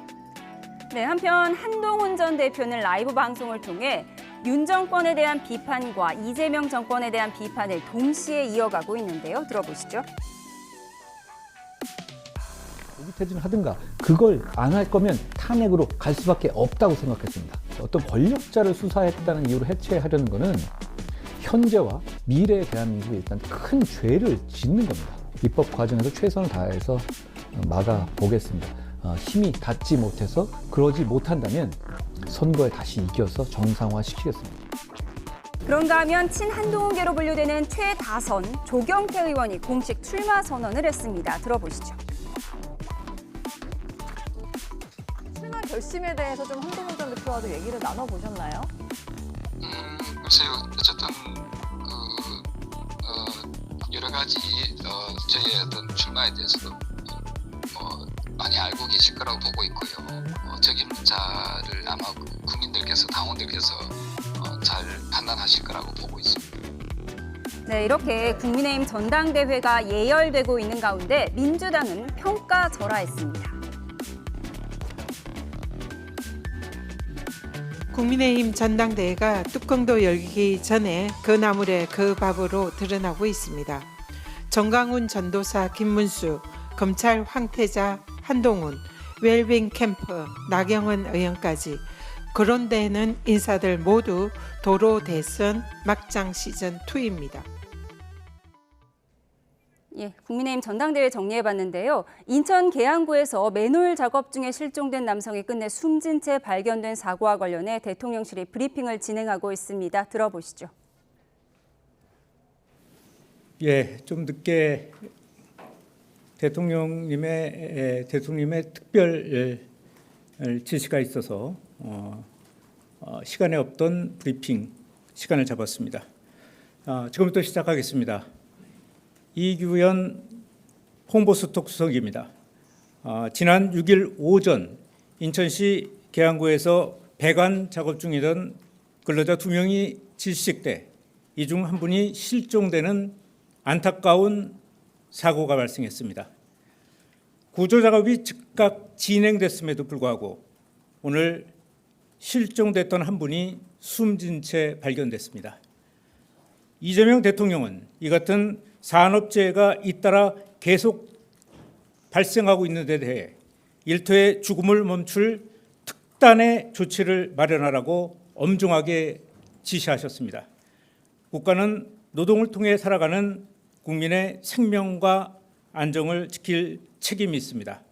네, 한편 한동훈 전 대표는 라이브 방송을 통해 윤 정권에 대한 비판과 이재명 정권에 대한 비판을 동시에 이어가고 있는데요. 들어보시죠. 퇴진을 하든가 그걸 안 할 거면 탄핵으로 갈 수밖에 없다고 생각했습니다. 어떤 권력자를 수사했다는 이유로 해체하려는 거는 현재와 미래의 대한민국에 일단 큰 죄를 짓는 겁니다. 입법 과정에서 최선을 다해서 막아보겠습니다. 힘이 닿지 못해서 그러지 못한다면 선거에 다시 이겨서 정상화시키겠습니다. 그런가 하면 친한동훈계로 분류되는 최다선 조경태 의원이 공식 출마 선언을 했습니다. 들어보시죠. 출마 결심에 대해서 좀 한동훈 전 대표와도 얘기를 나눠보셨나요? 글쎄요. 어쨌든 여러 가지 저의 어떤 출마에 대해서도 많이 알고 계실 거라고 보고 있고요. 적임자를 아마 국민들께서 당원들께서 잘 판단하실 거라고 보고 있습니다. 네, 이렇게 국민의힘 전당대회가 예열되고 있는 가운데 민주당은 평가절하했습니다. 국민의힘 전당대회가 뚜껑도 열기 전에 그 나물에 그 밥으로 드러나고 있습니다. 정강훈 전도사 김문수, 검찰 황태자 한동훈, 웰빙 캠프 나경원 의원까지 거론되는 인사들 모두 도로 대선 막장 시즌 2입니다. 예, 국민의힘 전당대회 정리해봤는데요. 인천 계양구에서 맨홀 작업 중에 실종된 남성이 끝내 숨진 채 발견된 사고와 관련해 대통령실이 브리핑을 진행하고 있습니다. 들어보시죠. 예, 좀 늦게 대통령님의 특별 지시가 있어서 시간에 없던 브리핑 시간을 잡았습니다. 지금부터 시작하겠습니다. 이규현 홍보수석 수석입니다. 지난 6일 오전 인천시 계양구에서 배관 작업 중이던 근로자 2명이 질식돼 이 중 한 분이 실종되는 안타까운 사고가 발생했습니다. 구조 작업이 즉각 진행됐음에도 불구하고 오늘 실종됐던 한 분이 숨진 채 발견됐습니다. 이재명 대통령은 이 같은 산업재해가 잇따라 계속 발생하고 있는 데 대해 일터의 죽음을 멈출 특단의 조치를 마련하라고 엄중하게 지시하셨습니다. 국가는 노동을 통해 살아가는 국민의 생명과 안정을 지킬 책임이 있습니다.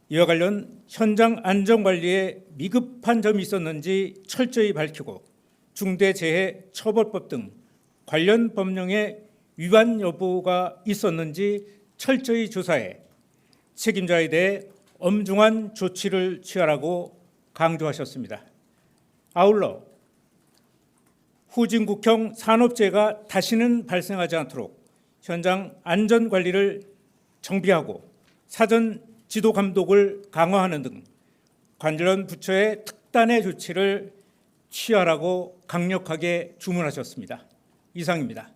이와 관련 현장 안전관리에 미흡한 점이 있었는지 철저히 밝히고 중대재해처벌법 등 관련 법령의 위반 여부가 있었는지 철저히 조사해 책임자에 대해 엄중한 조치를 취하라고 강조하셨습니다. 아울러 후진국형 산업재해가 다시는 발생하지 않도록 현장 안전관리를 정비하고 사전 지도 감독을 강화하는 등 관련 부처의 특단의 조치를 취하라고 강력하게 주문하셨습니다. 이상입니다.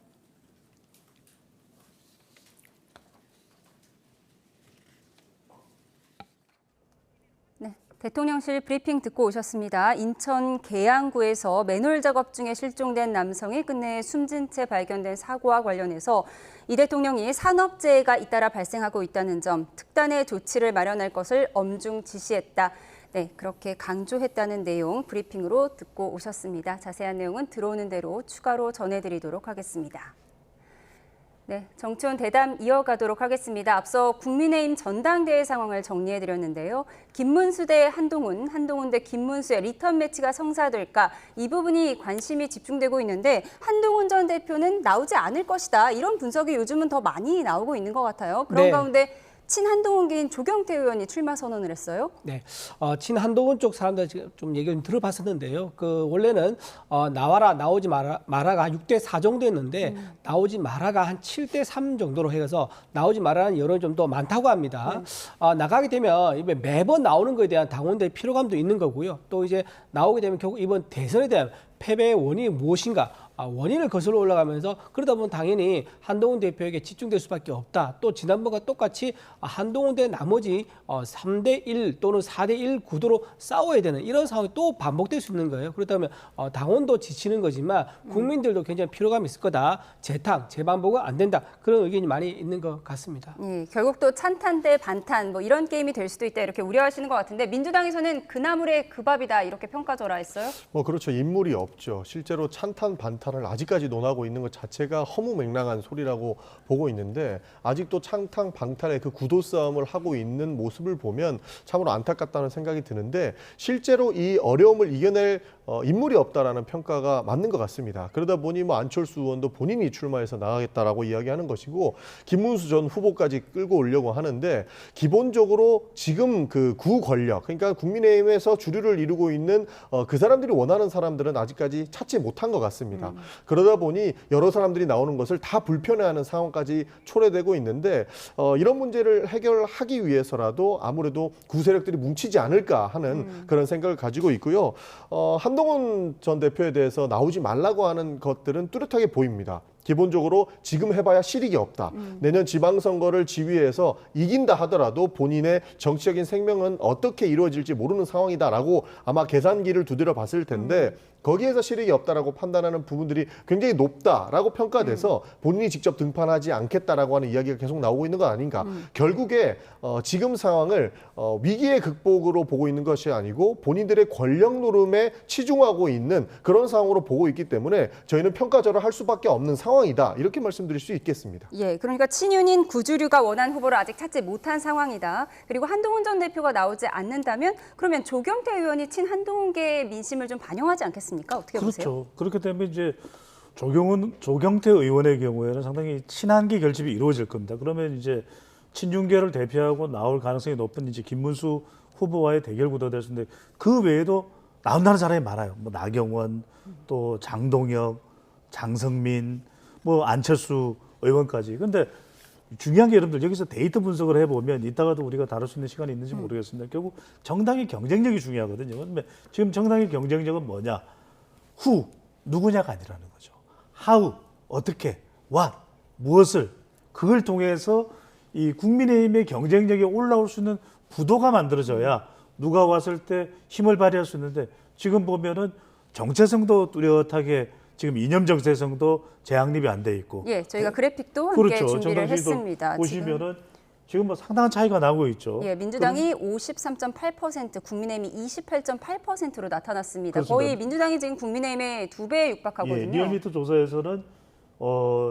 네, 대통령실 브리핑 듣고 오셨습니다. 인천 계양구에서 맨홀 작업 중에 실종된 남성이 끝내 숨진 채 발견된 사고와 관련해서 이 대통령이 산업재해가 잇따라 발생하고 있다는 점, 특단의 조치를 마련할 것을 엄중 지시했다. 네, 그렇게 강조했다는 내용 브리핑으로 듣고 오셨습니다. 자세한 내용은 들어오는 대로 추가로 전해드리도록 하겠습니다. 네, 정치원 대담 이어가도록 하겠습니다. 앞서 국민의힘 전당대회 상황을 정리해드렸는데요. 김문수 대 한동훈, 한동훈 대 김문수의 리턴 매치가 성사될까 이 부분이 관심이 집중되고 있는데 한동훈 전 대표는 나오지 않을 것이다. 이런 분석이 요즘은 더 많이 나오고 있는 것 같아요. 그런 네. 가운데 친한동훈계인 조경태 의원이 출마 선언을 했어요. 네, 친한동훈 쪽 사람들 지금 좀 얘기 좀 들어봤었는데요. 원래는 나와라 나오지 마라가 6대4 정도였는데 나오지 마라가 한 7대3 정도로 해서 나오지 마라는 여론이 좀 더 많다고 합니다. 나가게 되면 매번 나오는 것에 대한 당원들의 피로감도 있는 거고요. 또 이제 나오게 되면 결국 이번 대선에 대한 패배의 원인이 무엇인가 원인을 거슬러 올라가면서 그러다 보면 당연히 한동훈 대표에게 집중될 수밖에 없다. 또 지난번과 똑같이 한동훈 대 나머지 3대1 또는 4대1 구도로 싸워야 되는 이런 상황이 또 반복될 수 있는 거예요. 그렇다면 당원도 지치는 거지만 국민들도 굉장히 피로감이 있을 거다. 재탕, 재반복은 안 된다. 그런 의견이 많이 있는 것 같습니다. 결국 또 찬탄 대 반탄 뭐 이런 게임이 될 수도 있다 이렇게 우려하시는 것 같은데 민주당에서는 그 나물의 그 밥이다 이렇게 평가절하했어요? 그렇죠. 인물이 없죠. 실제로 찬탄 반탄을 아직까지 논하고 있는 것 자체가 허무맹랑한 소리라고 보고 있는데 아직도 찬탄 방탄의 그 구도 싸움을 하고 있는 모습을 보면 참으로 안타깝다는 생각이 드는데 실제로 이 어려움을 이겨낼 인물이 없다라는 평가가 맞는 것 같습니다. 그러다 보니 안철수 의원도 본인이 출마해서 나가겠다라고 이야기하는 것이고 김문수 전 후보까지 끌고 오려고 하는데 기본적으로 지금 그 구 권력 그러니까 국민의힘에서 주류를 이루고 있는 그 사람들이 원하는 사람들은 아직까지 찾지 못한 것 같습니다. 그러다 보니 여러 사람들이 나오는 것을 다 불편해하는 상황까지 초래되고 있는데 이런 문제를 해결하기 위해서라도 아무래도 구세력들이 뭉치지 않을까 하는 그런 생각을 가지고 있고요. 한동훈 전 대표에 대해서 나오지 말라고 하는 것들은 뚜렷하게 보입니다. 기본적으로 지금 해봐야 실익이 없다. 내년 지방선거를 지휘해서 이긴다 하더라도 본인의 정치적인 생명은 어떻게 이루어질지 모르는 상황이다라고 아마 계산기를 두드려 봤을 텐데 거기에서 실익이 없다라고 판단하는 부분들이 굉장히 높다라고 평가돼서 본인이 직접 등판하지 않겠다라고 하는 이야기가 계속 나오고 있는 것 아닌가. 결국에 지금 상황을 위기의 극복으로 보고 있는 것이 아니고 본인들의 권력 노름에 치중하고 있는 그런 상황으로 보고 있기 때문에 저희는 평가절을 할 수밖에 없는 상황이다. 이렇게 말씀드릴 수 있겠습니다. 예, 그러니까 친윤인 구주류가 원하는 후보를 아직 찾지 못한 상황이다. 그리고 한동훈 전 대표가 나오지 않는다면 그러면 조경태 의원이 친한동훈계의 민심을 좀 반영하지 않겠습니까? 어떻게 보세요? 그렇죠. 그렇기 때문에 이제 조경태 의원의 경우에는 상당히 친한계 결집이 이루어질 겁니다. 그러면 이제 친윤계를 대표하고 나올 가능성이 높은 이제 김문수 후보와의 대결 구도가 될 수 있는데 그 외에도 나온다는 사람이 많아요. 나경원, 또 장동혁, 장성민, 안철수 의원까지. 근데 중요한 게 여러분들 여기서 데이터 분석을 해보면 이따가도 우리가 다룰 수 있는 시간이 있는지 모르겠습니다. 결국 정당의 경쟁력이 중요하거든요. 그런데 지금 정당의 경쟁력은 뭐냐? 후, 누구냐가 아니라는 거죠. 하우, 어떻게, what, 무엇을, 그걸 통해서 이 국민의힘의 경쟁력이 올라올 수 있는 구도가 만들어져야 누가 왔을 때 힘을 발휘할 수 있는데 지금 보면은 정체성도 뚜렷하게 지금 이념 정체성도 재확립이 안 돼 있고. 예, 저희가 그래픽도 함께 그렇죠. 준비를 했습니다. 보시면은 지금 상당한 차이가 나고 있죠. 예, 민주당이 53.8%, 국민의힘이 28.8%로 나타났습니다. 그렇습니다. 거의 민주당이 지금 국민의힘의 2배에 육박하거든요. 예, 리얼미터 조사에서는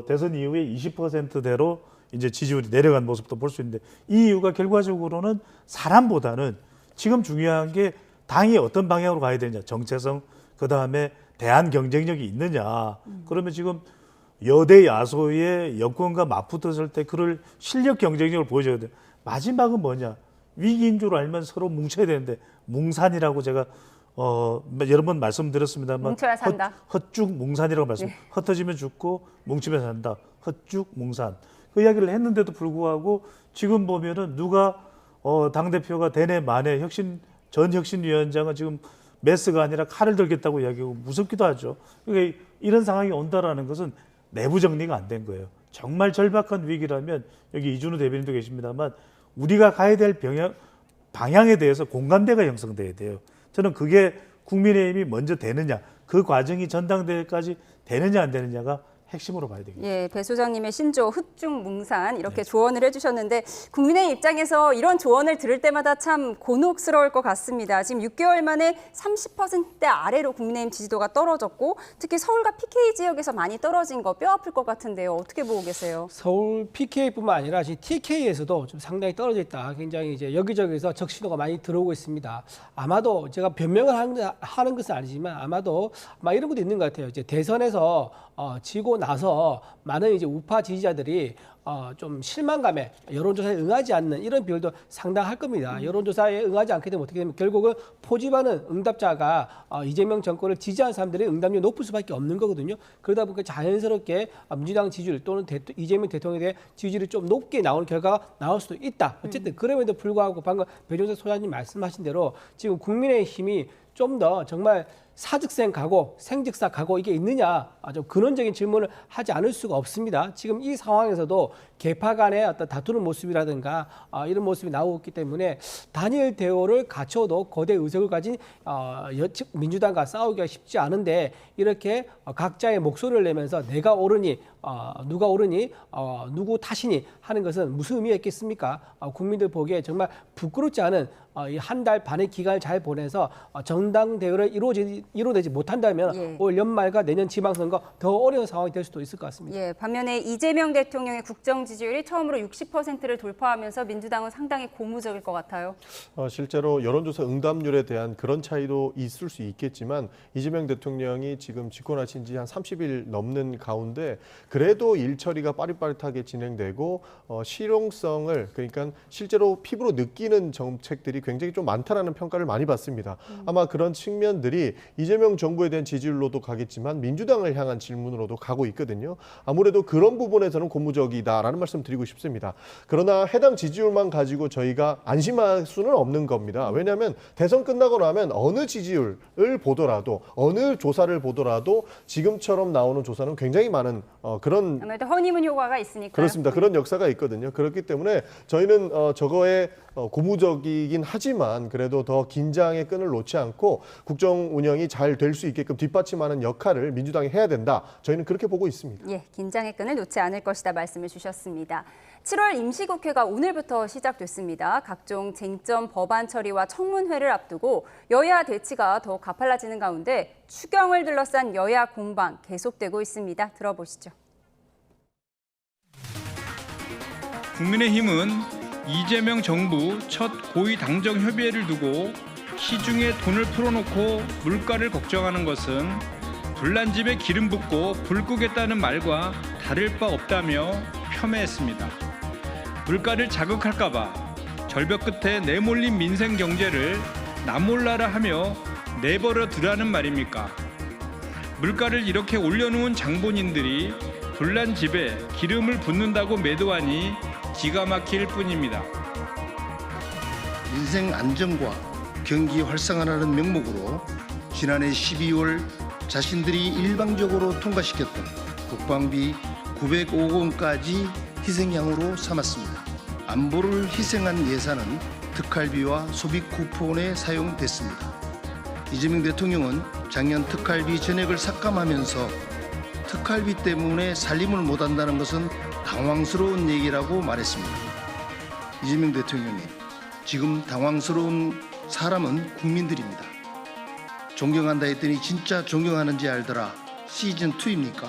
대선 이후에 20%대로 이제 지지율이 내려간 모습도 볼 수 있는데 이 이유가 결과적으로는 사람보다는 지금 중요한 게 당이 어떤 방향으로 가야 되느냐, 정체성, 그 다음에 대안 경쟁력이 있느냐. 그러면 지금 여대 야소의 여권과 맞붙었을 때 그럴 실력 경쟁력을 보여줘야 돼요. 마지막은 뭐냐? 위기인 줄 알면 서로 뭉쳐야 되는데 뭉산이라고 제가 여러 번 말씀드렸습니다만 뭉쳐야 산다. 헛죽 뭉산이라고 말씀. 네. 흩어지면 죽고 뭉치면 산다. 헛죽 뭉산. 그 이야기를 했는데도 불구하고 지금 보면은 누가 당대표가 대내 만에 전 혁신위원장은 지금 메스가 아니라 칼을 들겠다고 이야기하고 무섭기도 하죠. 그러니까 이런 상황이 온다라는 것은 내부 정리가 안 된 거예요. 정말 절박한 위기라면 여기 이준우 대변인도 계십니다만 우리가 가야 될 방향에 대해서 공감대가 형성돼야 돼요. 저는 그게 국민의힘이 먼저 되느냐, 그 과정이 전당대회까지 되느냐 안 되느냐가 핵심으로 봐야 되겠죠. 예, 배 소장님의 신조 흑중뭉산 이렇게 조언을 해주셨는데 국민의힘 입장에서 이런 조언을 들을 때마다 참 곤혹스러울 것 같습니다. 지금 6개월 만에 30%대 아래로 국민의힘 지지도가 떨어졌고 특히 서울과 PK 지역에서 많이 떨어진 거 뼈 아플 것 같은데요. 어떻게 보고 계세요? 서울 PK뿐만 아니라 지금 TK에서도 좀 상당히 떨어져 있다. 굉장히 이제 여기저기서 적신호가 많이 들어오고 있습니다. 아마도 제가 변명을 하는 것은 아니지만 아마도 이런 것도 있는 것 같아요. 이제 대선에서 지고 나서 많은 이제 우파 지지자들이 좀 실망감에 여론조사에 응하지 않는 이런 비율도 상당할 겁니다. 여론조사에 응하지 않게 되면 어떻게 되면 결국은 포집하는 응답자가 이재명 정권을 지지한 사람들의 응답률이 높을 수밖에 없는 거거든요. 그러다 보니까 자연스럽게 민주당 지지율 또는 이재명 대통령에 대해 지지율이 좀 높게 나오는 결과가 나올 수도 있다. 어쨌든 그럼에도 불구하고 방금 배종석 소장님 말씀하신 대로 지금 국민의힘이 좀 더 정말 사직생 각오, 생직사 각오 이게 있느냐 좀 근원적인 질문을 하지 않을 수가 없습니다. 지금 이 상황에서도 계파 간의 어떤 다투는 모습이라든가 이런 모습이 나오고 있기 때문에 단일 대우를 갖춰도 거대 의석을 가진 민주당과 싸우기가 쉽지 않은데 이렇게 각자의 목소리를 내면서 내가 옳으니 누가 옳으니 누구 탓이니 하는 것은 무슨 의미가 있겠습니까? 국민들 보기에 정말 부끄럽지 않은 이 한 달 반의 기간을 잘 보내서 전당대회를 이루어지지 못한다면 올 연말과 내년 지방선거 더 어려운 상황이 될 수도 있을 것 같습니다. 예, 반면에 이재명 대통령의 국정 지지율이 처음으로 60%를 돌파하면서 민주당은 상당히 고무적일 것 같아요. 실제로 여론조사 응답률에 대한 그런 차이도 있을 수 있겠지만 이재명 대통령이 지금 집권하신 지 한 30일 넘는 가운데 그래도 일처리가 빠릿빠릿하게 진행되고 실용성을 그러니까 실제로 피부로 느끼는 정책들이 굉장히 좀 많다라는 평가를 많이 받습니다. 아마 그런 측면들이 이재명 정부에 대한 지지율로도 가겠지만 민주당을 향한 질문으로도 가고 있거든요. 아무래도 그런 부분에서는 고무적이다라는 말씀 드리고 싶습니다. 그러나 해당 지지율만 가지고 저희가 안심할 수는 없는 겁니다. 왜냐하면 대선 끝나고 나면 어느 지지율을 보더라도 어느 조사를 보더라도 지금처럼 나오는 조사는 굉장히 많은 그런 아무래도 허니문 효과가 있으니까 그렇습니다. 그런 역사가 있거든요. 그렇기 때문에 저희는 저거에 고무적이긴 하지만 그래도 더 긴장의 끈을 놓지 않고 국정 운영이 잘 될 수 있게끔 뒷받침하는 역할을 민주당이 해야 된다. 저희는 그렇게 보고 있습니다. 예, 긴장의 끈을 놓지 않을 것이다 말씀을 주셨습니다. 7월 임시국회가 오늘부터 시작됐습니다. 각종 쟁점 법안 처리와 청문회를 앞두고 여야 대치가 더욱 가팔라지는 가운데 추경을 둘러싼 여야 공방 계속되고 있습니다. 들어보시죠. 국민의힘은 이재명 정부 첫 고위 당정 협의회를 두고 시중에 돈을 풀어놓고 물가를 걱정하는 것은 불난 집에 기름 붓고 불 끄겠다는 말과 다를 바 없다며 폄훼했습니다. 물가를 자극할까 봐 절벽 끝에 내몰린 민생 경제를 나몰라라 하며 내버려 두라는 말입니까? 물가를 이렇게 올려놓은 장본인들이 불난 집에 기름을 붓는다고 매도하니 기가 막힐 뿐입니다. 민생 안정과 경기 활성화라는 명목으로 지난해 12월 자신들이 일방적으로 통과시켰던 국방비 905억 원까지 희생양으로 삼았습니다. 안보를 희생한 예산은 특활비와 소비 쿠폰에 사용됐습니다. 이재명 대통령은 작년 특활비 전액을 삭감하면서 특활비 때문에 살림을 못한다는 것은 당황스러운 얘기라고 말했습니다. 이재명 대통령이 지금 당황스러운 사람은 국민들입니다. 존경한다 했더니 진짜 존경하는지 알더라. 시즌2입니까?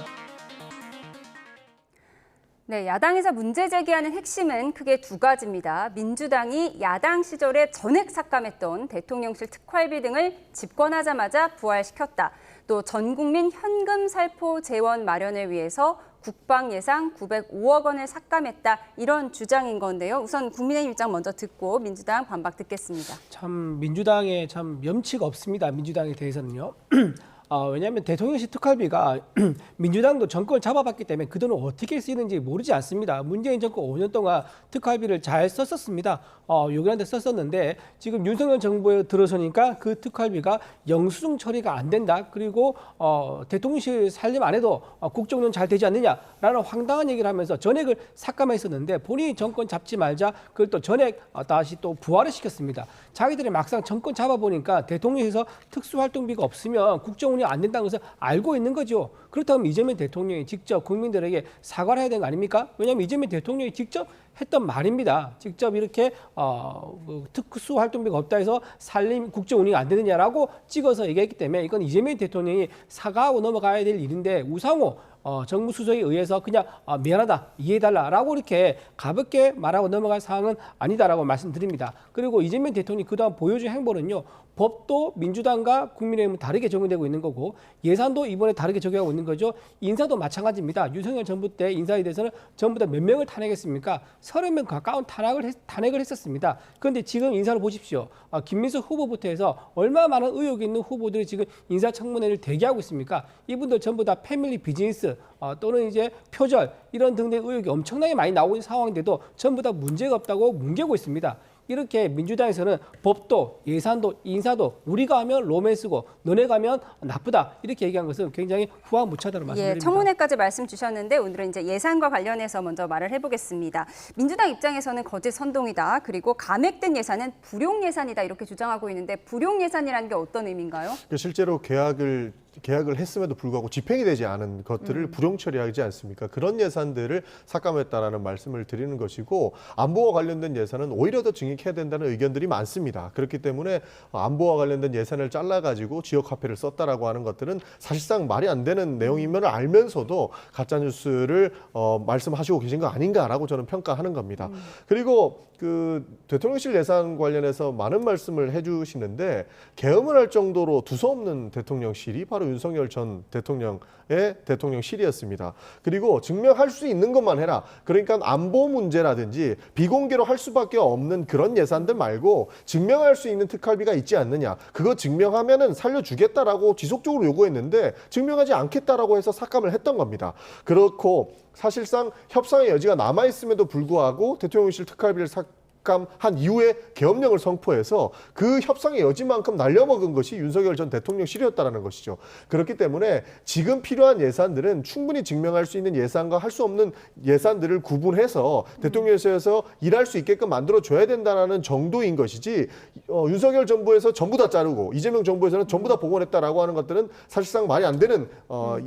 네, 야당에서 문제 제기하는 핵심은 크게 두 가지입니다. 민주당이 야당 시절에 전액 삭감했던 대통령실 특활비 등을 집권하자마자 부활시켰다. 또 전국민 현금 살포 재원 마련을 위해서 국방 예산 905억 원을 삭감했다. 이런 주장인 건데요. 우선 국민의힘 입장 먼저 듣고 민주당 반박 듣겠습니다. 참 민주당에 참 염치가 없습니다. 민주당에 대해서는요. 왜냐하면 대통령실 특활비가 민주당도 정권을 잡아봤기 때문에 그 돈을 어떻게 쓰이는지 모르지 않습니다. 문재인 정권 5년 동안 특활비를 잘 썼었습니다. 요구한테 썼었는데 지금 윤석열 정부에 들어서니까 그 특활비가 영수증 처리가 안 된다. 그리고 대통령실 살림 안 해도 국정운영 잘 되지 않느냐라는 황당한 얘기를 하면서 전액을 삭감했었는데 본인이 정권 잡지 말자 그걸 또 전액 다시 또 부활을 시켰습니다. 자기들이 막상 정권 잡아보니까 대통령에서 특수활동비가 없으면 국정운영 안 된다는 것을 알고 있는 거죠. 그렇다면 이재명 대통령이 직접 국민들에게 사과를 해야 되는 거 아닙니까? 왜냐하면 이재명 대통령이 직접 했던 말입니다. 직접 이렇게 특수활동비가 없다 해서 살림 국정운영이 안 되느냐라고 찍어서 얘기했기 때문에 이건 이재명 대통령이 사과하고 넘어가야 될 일인데 우상호 정무수석에 의해서 그냥 미안하다, 이해해달라라고 이렇게 가볍게 말하고 넘어갈 상황은 아니다라고 말씀드립니다. 그리고 이재명 대통령이 그동안 보여준 행보는요. 법도 민주당과 국민의힘은 다르게 적용되고 있는 거고 예산도 이번에 다르게 적용하고 있는 거죠. 인사도 마찬가지입니다. 윤석열 정부 때 인사에 대해서는 전부 다 몇 명을 탄핵했습니까? 30명 가까운 탄핵을 했었습니다. 그런데 지금 인사를 보십시오. 김민석 후보부터 해서 얼마나 많은 의혹이 있는 후보들이 지금 인사청문회를 대기하고 있습니까? 이분들 전부 다 패밀리 비즈니스 또는 이제 표절 이런 등등의 의혹이 엄청나게 많이 나오고 있는 상황인데도 전부 다 문제가 없다고 뭉개고 있습니다. 이렇게 민주당에서는 법도 예산도 인사도 우리가 하면 로맨스고 너네가 하면 나쁘다 이렇게 얘기한 것은 굉장히 후한무차다는 말씀드립니다. 예, 청문회까지 말씀 주셨는데 오늘은 이제 예산과 관련해서 먼저 말을 해보겠습니다. 민주당 입장에서는 거짓 선동이다. 그리고 감액된 예산은 불용 예산이다 이렇게 주장하고 있는데 불용 예산이라는 게 어떤 의미인가요? 실제로 계약을 했음에도 불구하고 집행이 되지 않은 것들을 불용 처리하지 않습니까? 그런 예산들을 삭감했다라는 말씀을 드리는 것이고 안보와 관련된 예산은 오히려 더 증액해야 된다는 의견들이 많습니다. 그렇기 때문에 안보와 관련된 예산을 잘라가지고 지역화폐를 썼다라고 하는 것들은 사실상 말이 안 되는 내용임을 알면서도 가짜뉴스를 말씀하시고 계신 거 아닌가라고 저는 평가하는 겁니다. 그리고 그 대통령실 예산 관련해서 많은 말씀을 해주시는데 계엄을 할 정도로 두서없는 대통령실이 바로 윤석열 전 대통령의 대통령실이었습니다. 그리고 증명할 수 있는 것만 해라. 그러니까 안보 문제라든지 비공개로 할 수밖에 없는 그런 예산들 말고 증명할 수 있는 특활비가 있지 않느냐. 그거 증명하면은 살려주겠다라고 지속적으로 요구했는데 증명하지 않겠다라고 해서 삭감을 했던 겁니다. 그렇고 사실상 협상의 여지가 남아있음에도 불구하고 대통령실 특활비를 삭감한 이후에 계엄령을 선포해서 그 협상의 여지만큼 날려먹은 것이 윤석열 전 대통령실이었다는 것이죠. 그렇기 때문에 지금 필요한 예산들은 충분히 증명할 수 있는 예산과 할 수 없는 예산들을 구분해서 대통령실에서 일할 수 있게끔 만들어줘야 된다는 정도인 것이지 윤석열 정부에서 전부 다 자르고 이재명 정부에서는 전부 다 복원했다라고 하는 것들은 사실상 말이 안 되는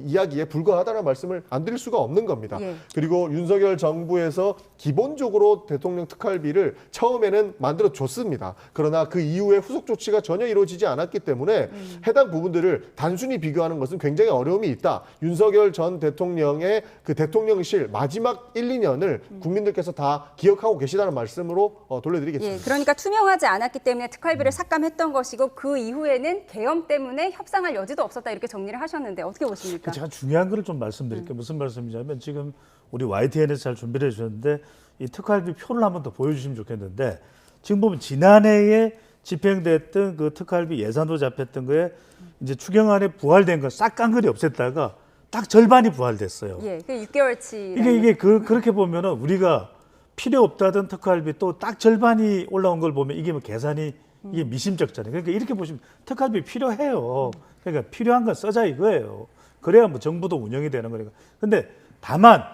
이야기에 불과하다는 말씀을 안 드릴 수가 없는 겁니다. 예. 그리고 윤석열 정부에서 기본적으로 대통령 특활비를 처음에는 만들어줬습니다. 그러나 그 이후에 후속 조치가 전혀 이루어지지 않았기 때문에 해당 부분들을 단순히 비교하는 것은 굉장히 어려움이 있다. 윤석열 전 대통령의 그 대통령실 마지막 1, 2년을 국민들께서 다 기억하고 계시다는 말씀으로 돌려드리겠습니다. 예, 그러니까 투명하지 않았기 때문에 특활비를 삭감했던 것이고 그 이후에는 계엄 때문에 협상할 여지도 없었다 이렇게 정리를 하셨는데 어떻게 보십니까? 제가 중요한 거를 좀 말씀드릴게요. 무슨 말씀이냐면 지금 우리 YTN에서 잘 준비를 해주셨는데 이 특활비 표를 한번 더 보여주시면 좋겠는데 지금 보면 지난해에 집행됐던 그 특활비 예산도 잡혔던 거에 이제 추경안에 부활된 거 싹 깡그리 없앴다가 딱 절반이 부활됐어요. 예, 그 6개월치. 이게 그렇게 보면은 우리가 필요 없다던 특활비 또 딱 절반이 올라온 걸 보면 이게 뭐 계산이 이게 미심쩍잖아요. 그러니까 이렇게 보시면 특활비 필요해요. 그러니까 필요한 건 써자 이거예요. 그래야 뭐 정부도 운영이 되는 거니까. 근데 다만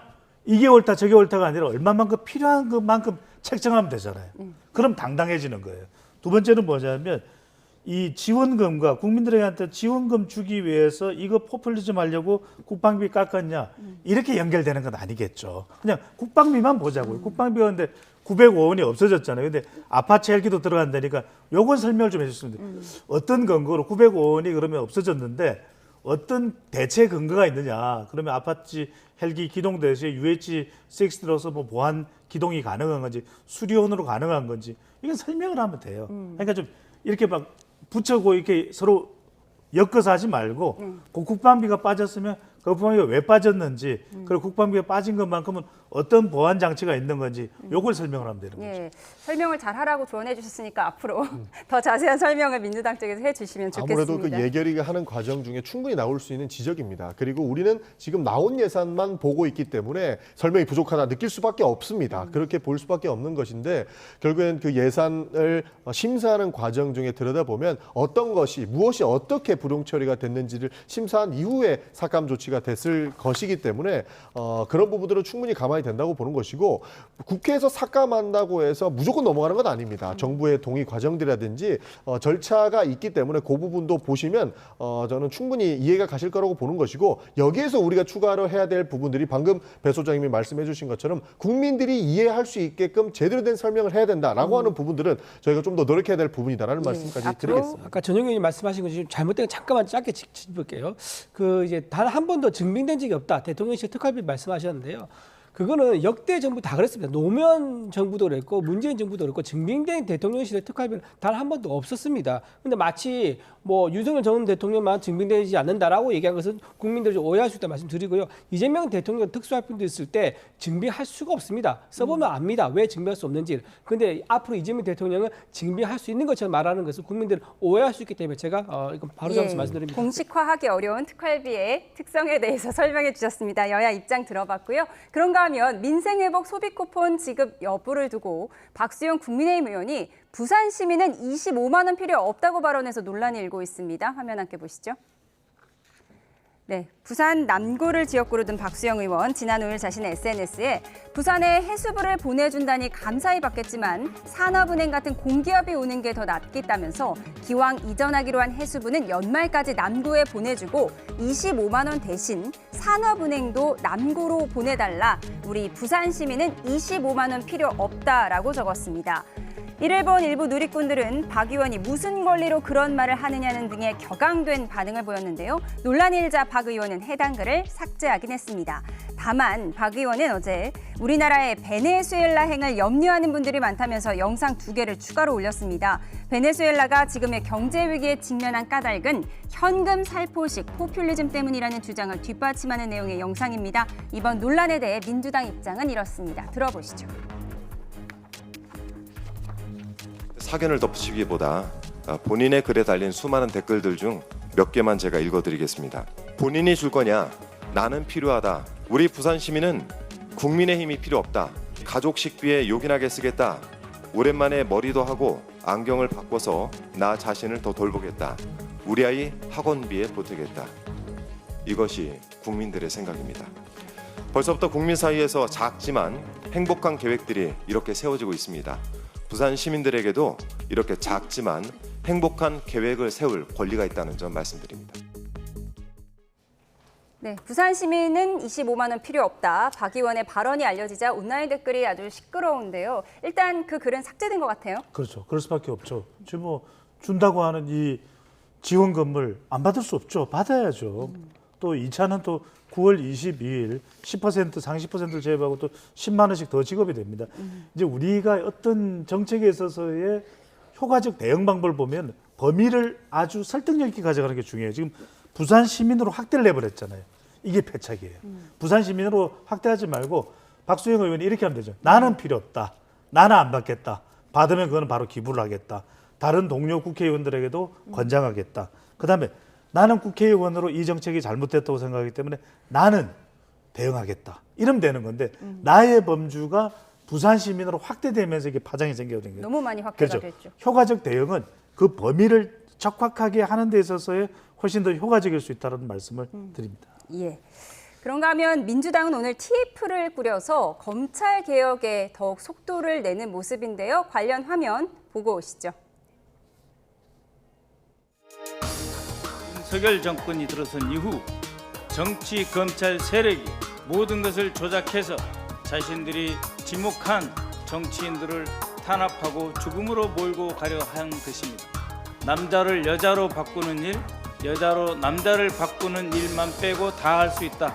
이게 옳다 저게 옳다가 아니라 얼마만큼 필요한 것만큼 책정하면 되잖아요. 그럼 당당해지는 거예요. 두 번째는 뭐냐면 이 지원금과 국민들한테 지원금 주기 위해서 이거 포퓰리즘 하려고 국방비 깎았냐 이렇게 연결되는 건 아니겠죠. 그냥 국방비만 보자고요. 국방비가 근데 905원이 없어졌잖아요. 근데 아파트 헬기도 들어간다니까 요건 설명을 좀 해주시면 돼요. 어떤 근거로 905원이 그러면 없어졌는데 어떤 대체 근거가 있느냐. 그러면 아파트 헬기 기동 대시에 UH-6 들어서 뭐 보안 기동이 가능한 건지 수리온으로 가능한 건지 이건 설명을 하면 돼요. 그러니까 좀 이렇게 막 붙여고 이렇게 서로 엮어서 하지 말고 그 국방비가 빠졌으면 그 국방비가 왜 빠졌는지 그리고 국방비가 빠진 것만큼은 어떤 보안 장치가 있는 건지 요걸 설명을 하면 되는 거죠. 예, 설명을 잘 하라고 조언해 주셨으니까 앞으로 더 자세한 설명을 민주당 쪽에서 해 주시면 좋겠습니다. 아무래도 그 예결위가 하는 과정 중에 충분히 나올 수 있는 지적입니다. 그리고 우리는 지금 나온 예산만 보고 있기 때문에 설명이 부족하다 느낄 수밖에 없습니다. 그렇게 볼 수밖에 없는 것인데 결국엔 그 예산을 심사하는 과정 중에 들여다보면 어떤 것이 무엇이 어떻게 불용 처리가 됐는지를 심사한 이후에 삭감 조치가 됐을 것이기 때문에 그런 부분들은 충분히 감안이 된다고 보는 것이고 국회에서 삭감한다고 해서 무조건 넘어가는 건 아닙니다. 정부의 동의 과정들이라든지 절차가 있기 때문에 그 부분도 보시면 저는 충분히 이해가 가실 거라고 보는 것이고 여기에서 우리가 추가로 해야 될 부분들이 방금 배 소장님이 말씀해 주신 것처럼 국민들이 이해할 수 있게끔 제대로 된 설명을 해야 된다라고 하는 부분들은 저희가 좀 더 노력해야 될 부분이다라는 말씀까지 드리겠습니다. 아까 전용 의원님 말씀하신 거 지금 잘못된 거 잠깐만 짧게 짚을게요. 그 이제 단 한 번도 증명된 적이 없다. 대통령실 특활비 말씀하셨는데요. 그거는 역대 정부 다 그랬습니다. 노무현 정부도 그랬고 문재인 정부도 그랬고 증빙된 대통령실의 특활비는 단 한 번도 없었습니다. 근데 마치 뭐 윤석열 전 대통령만 증빙되지 않는다라고 얘기한 것은 국민들이 좀 오해할 수 있다 말씀드리고요. 이재명 대통령 특수활동도 있을 때 증빙할 수가 없습니다. 써보면 압니다. 왜 증빙할 수 없는지. 근데 앞으로 이재명 대통령은 증빙할 수 있는 것처럼 말하는 것은 국민들은 오해할 수 있기 때문에 제가 이건 바로 잡아서 말씀드립니다. 공식화하기 어려운 특활비의 특성에 대해서 설명해 주셨습니다. 여야 입장 들어봤고요. 그런가 하면 민생회복 소비 쿠폰 지급 여부를 두고 박수영 국민의힘 의원이 부산 시민은 25만 원 필요 없다고 발언해서 논란이 일고 있습니다. 화면 함께 보시죠. 네, 부산 남구를 지역구로 둔 박수영 의원, 지난 5일 자신의 SNS에 부산에 해수부를 보내준다니 감사히 받겠지만 산업은행 같은 공기업이 오는 게 더 낫겠다면서 기왕 이전하기로 한 해수부는 연말까지 남구에 보내주고 25만 원 대신 산업은행도 남구로 보내달라. 우리 부산 시민은 25만 원 필요 없다라고 적었습니다. 이를 본 일부 누리꾼들은 박 의원이 무슨 권리로 그런 말을 하느냐는 등의 격앙된 반응을 보였는데요. 논란이 일자 박 의원은 해당 글을 삭제하긴 했습니다. 다만 박 의원은 어제 우리나라의 베네수엘라행을 염려하는 분들이 많다면서 영상 2개를 추가로 올렸습니다. 베네수엘라가 지금의 경제 위기에 직면한 까닭은 현금 살포식 포퓰리즘 때문이라는 주장을 뒷받침하는 내용의 영상입니다. 이번 논란에 대해 민주당 입장은 이렇습니다. 들어보시죠. 사견을 덧붙이기보다 본인의 글에 달린 수많은 댓글들 중 몇 개만 제가 읽어드리겠습니다. 본인이 줄 거냐? 나는 필요하다. 우리 부산 시민은 국민의힘이 필요 없다. 가족 식비에 요긴하게 쓰겠다. 오랜만에 머리도 하고 안경을 바꿔서 나 자신을 더 돌보겠다. 우리 아이 학원비에 보태겠다. 이것이 국민들의 생각입니다. 벌써부터 국민 사이에서 작지만 행복한 계획들이 이렇게 세워지고 있습니다. 부산 시민들에게도 이렇게 작지만 행복한 계획을 세울 권리가 있다는 점 말씀드립니다. 네, 부산 시민은 25만 원 필요 없다. 박 의원의 발언이 알려지자 온라인 댓글이 아주 시끄러운데요. 일단 그 글은 삭제된 것 같아요. 그렇죠. 그럴 수밖에 없죠. 지금 뭐 준다고 하는 이 지원금을 안 받을 수 없죠. 받아야죠. 또 2차는 또 9월 22일 10% 상시 %를 제외하고 또 10만 원씩 더 지급이 됩니다. 이제 우리가 어떤 정책에 있어서의 효과적 대응 방법을 보면 범위를 아주 설득력 있게 가져가는 게 중요해요. 지금 부산 시민으로 확대를 내버렸잖아요. 이게 패착이에요. 부산 시민으로 확대하지 말고 박수영 의원이 이렇게 하면 되죠. 나는 필요 없다. 나는 안 받겠다. 받으면 그거는 바로 기부를 하겠다. 다른 동료 국회의원들에게도 권장하겠다. 그다음에 나는 국회의원으로 이 정책이 잘못됐다고 생각하기 때문에 나는 대응하겠다. 이러면 되는 건데 나의 범주가 부산 시민으로 확대되면서 이게 파장이 생겨버린 거예요. 너무 많이 확대가 그렇죠. 됐죠. 효과적 대응은 그 범위를 적확하게 하는 데 있어서의 훨씬 더 효과적일 수 있다는 말씀을 드립니다. 예. 그런가 하면 민주당은 오늘 TF를 꾸려서 검찰 개혁에 더욱 속도를 내는 모습인데요. 관련 화면 보고 오시죠. 윤석열 정권이 들어선 이후 정치 검찰 세력이 모든 것을 조작해서 자신들이 지목한 정치인들을 탄압하고 죽음으로 몰고 가려 한 것입니다. 남자를 여자로 바꾸는 일, 여자로 남자를 바꾸는 일만 빼고 다 할 수 있다.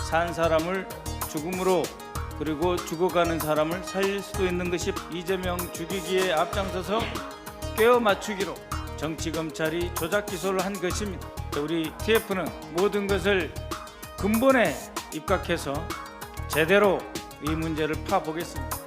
산 사람을 죽음으로 그리고 죽어가는 사람을 살릴 수도 있는 것이 이재명 죽이기에 앞장서서 꿰어 맞추기로 정치검찰이 조작 기소를 한 것입니다. 우리 TF는 모든 것을 근본에 입각해서 제대로 이 문제를 파보겠습니다.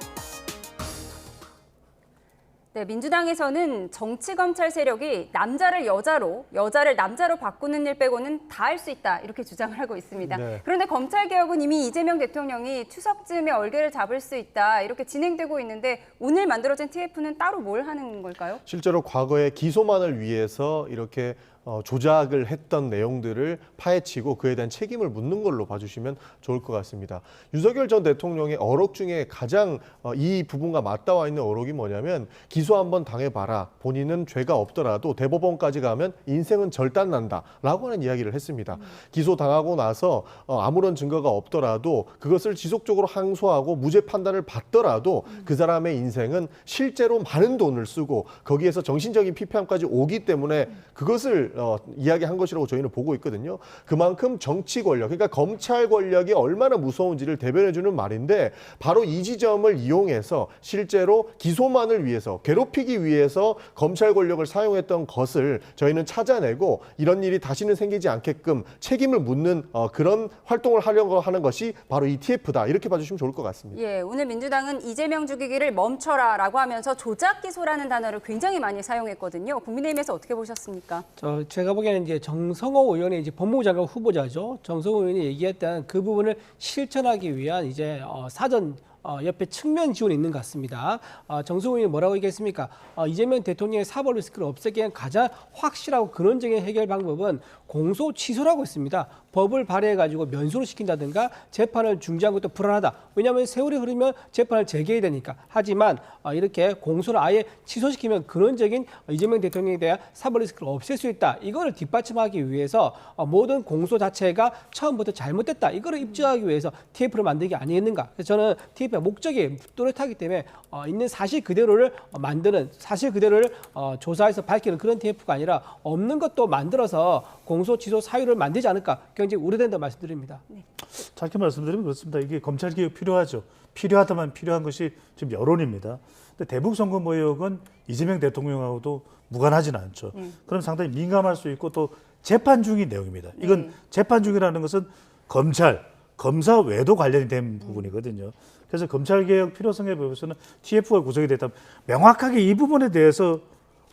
네, 민주당에서는 정치검찰 세력이 남자를 여자로, 여자를 남자로 바꾸는 일 빼고는 다 할 수 있다 이렇게 주장을 하고 있습니다. 네. 그런데 검찰개혁은 이미 이재명 대통령이 추석쯤에 얼개를 잡을 수 있다 이렇게 진행되고 있는데 오늘 만들어진 TF는 따로 뭘 하는 걸까요? 실제로 과거에 기소만을 위해서 이렇게 조작을 했던 내용들을 파헤치고 그에 대한 책임을 묻는 걸로 봐주시면 좋을 것 같습니다. 윤석열 전 대통령의 어록 중에 가장 이 부분과 맞닿아 있는 어록이 뭐냐면 기소 한번 당해봐라. 본인은 죄가 없더라도 대법원까지 가면 인생은 절단난다 라고 하는 이야기를 했습니다. 기소당하고 나서 아무런 증거가 없더라도 그것을 지속적으로 항소하고 무죄 판단을 받더라도 그 사람의 인생은 실제로 많은 돈을 쓰고 거기에서 정신적인 피폐함까지 오기 때문에 그것을 것을 이야기한 것이라고 저희는 보고 있거든요. 그만큼 정치 권력, 그러니까 검찰 권력이 얼마나 무서운지를 대변해주는 말인데 바로 이 지점을 이용해서 실제로 기소만을 위해서 괴롭히기 위해서 검찰 권력을 사용했던 것을 저희는 찾아내고 이런 일이 다시는 생기지 않게끔 책임을 묻는 그런 활동을 하려고 하는 것이 바로 이 TF다. 이렇게 봐주시면 좋을 것 같습니다. 예, 오늘 민주당은 이재명 죽이기를 멈춰라라고 하면서 조작 기소라는 단어를 굉장히 많이 사용했거든요. 국민의힘에서 어떻게 보셨습니까? 제가 보기에는 이제 정성호 의원이 이제 법무부 장관 후보자죠. 정성호 의원이 얘기했던 그 부분을 실천하기 위한 이제 사전 옆에 측면 지원이 있는 것 같습니다. 정성호 의원이 뭐라고 얘기했습니까? 이재명 대통령의 사법 리스크를 없애기 위한 가장 확실하고 근원적인 해결 방법은 공소 취소라고 했습니다. 법을 발의해가지고 면소를 시킨다든가 재판을 중지한 것도 불안하다. 왜냐하면 세월이 흐르면 재판을 재개해야 되니까. 하지만 이렇게 공소를 아예 취소시키면 근원적인 이재명 대통령에 대한 사법 리스크를 없앨 수 있다. 이거를 뒷받침하기 위해서 모든 공소 자체가 처음부터 잘못됐다. 이거를 입증하기 위해서 TF를 만들기 아니겠는가. 그래서 저는 TF의 목적이 뚜렷하기 때문에 있는 사실 그대로를 만드는, 사실 그대로를 조사해서 밝히는 그런 TF가 아니라 없는 것도 만들어서 공소 취소 사유를 만들지 않을까 굉장히 우려된다고 말씀드립니다. 네. 짧게 말씀드리면 그렇습니다. 이게 검찰 개혁 필요하죠. 필요하다만 필요한 것이 지금 여론입니다. 근데 대북 선거 모욕은 이재명 대통령하고도 무관하지는 않죠. 그럼 상당히 민감할 수 있고 또 재판 중인 내용입니다. 이건 재판 중이라는 것은 검사 외에도 관련이 된 부분이거든요. 그래서 검찰 개혁 필요성에 비해서는 TF가 구성이 됐다면 명확하게 이 부분에 대해서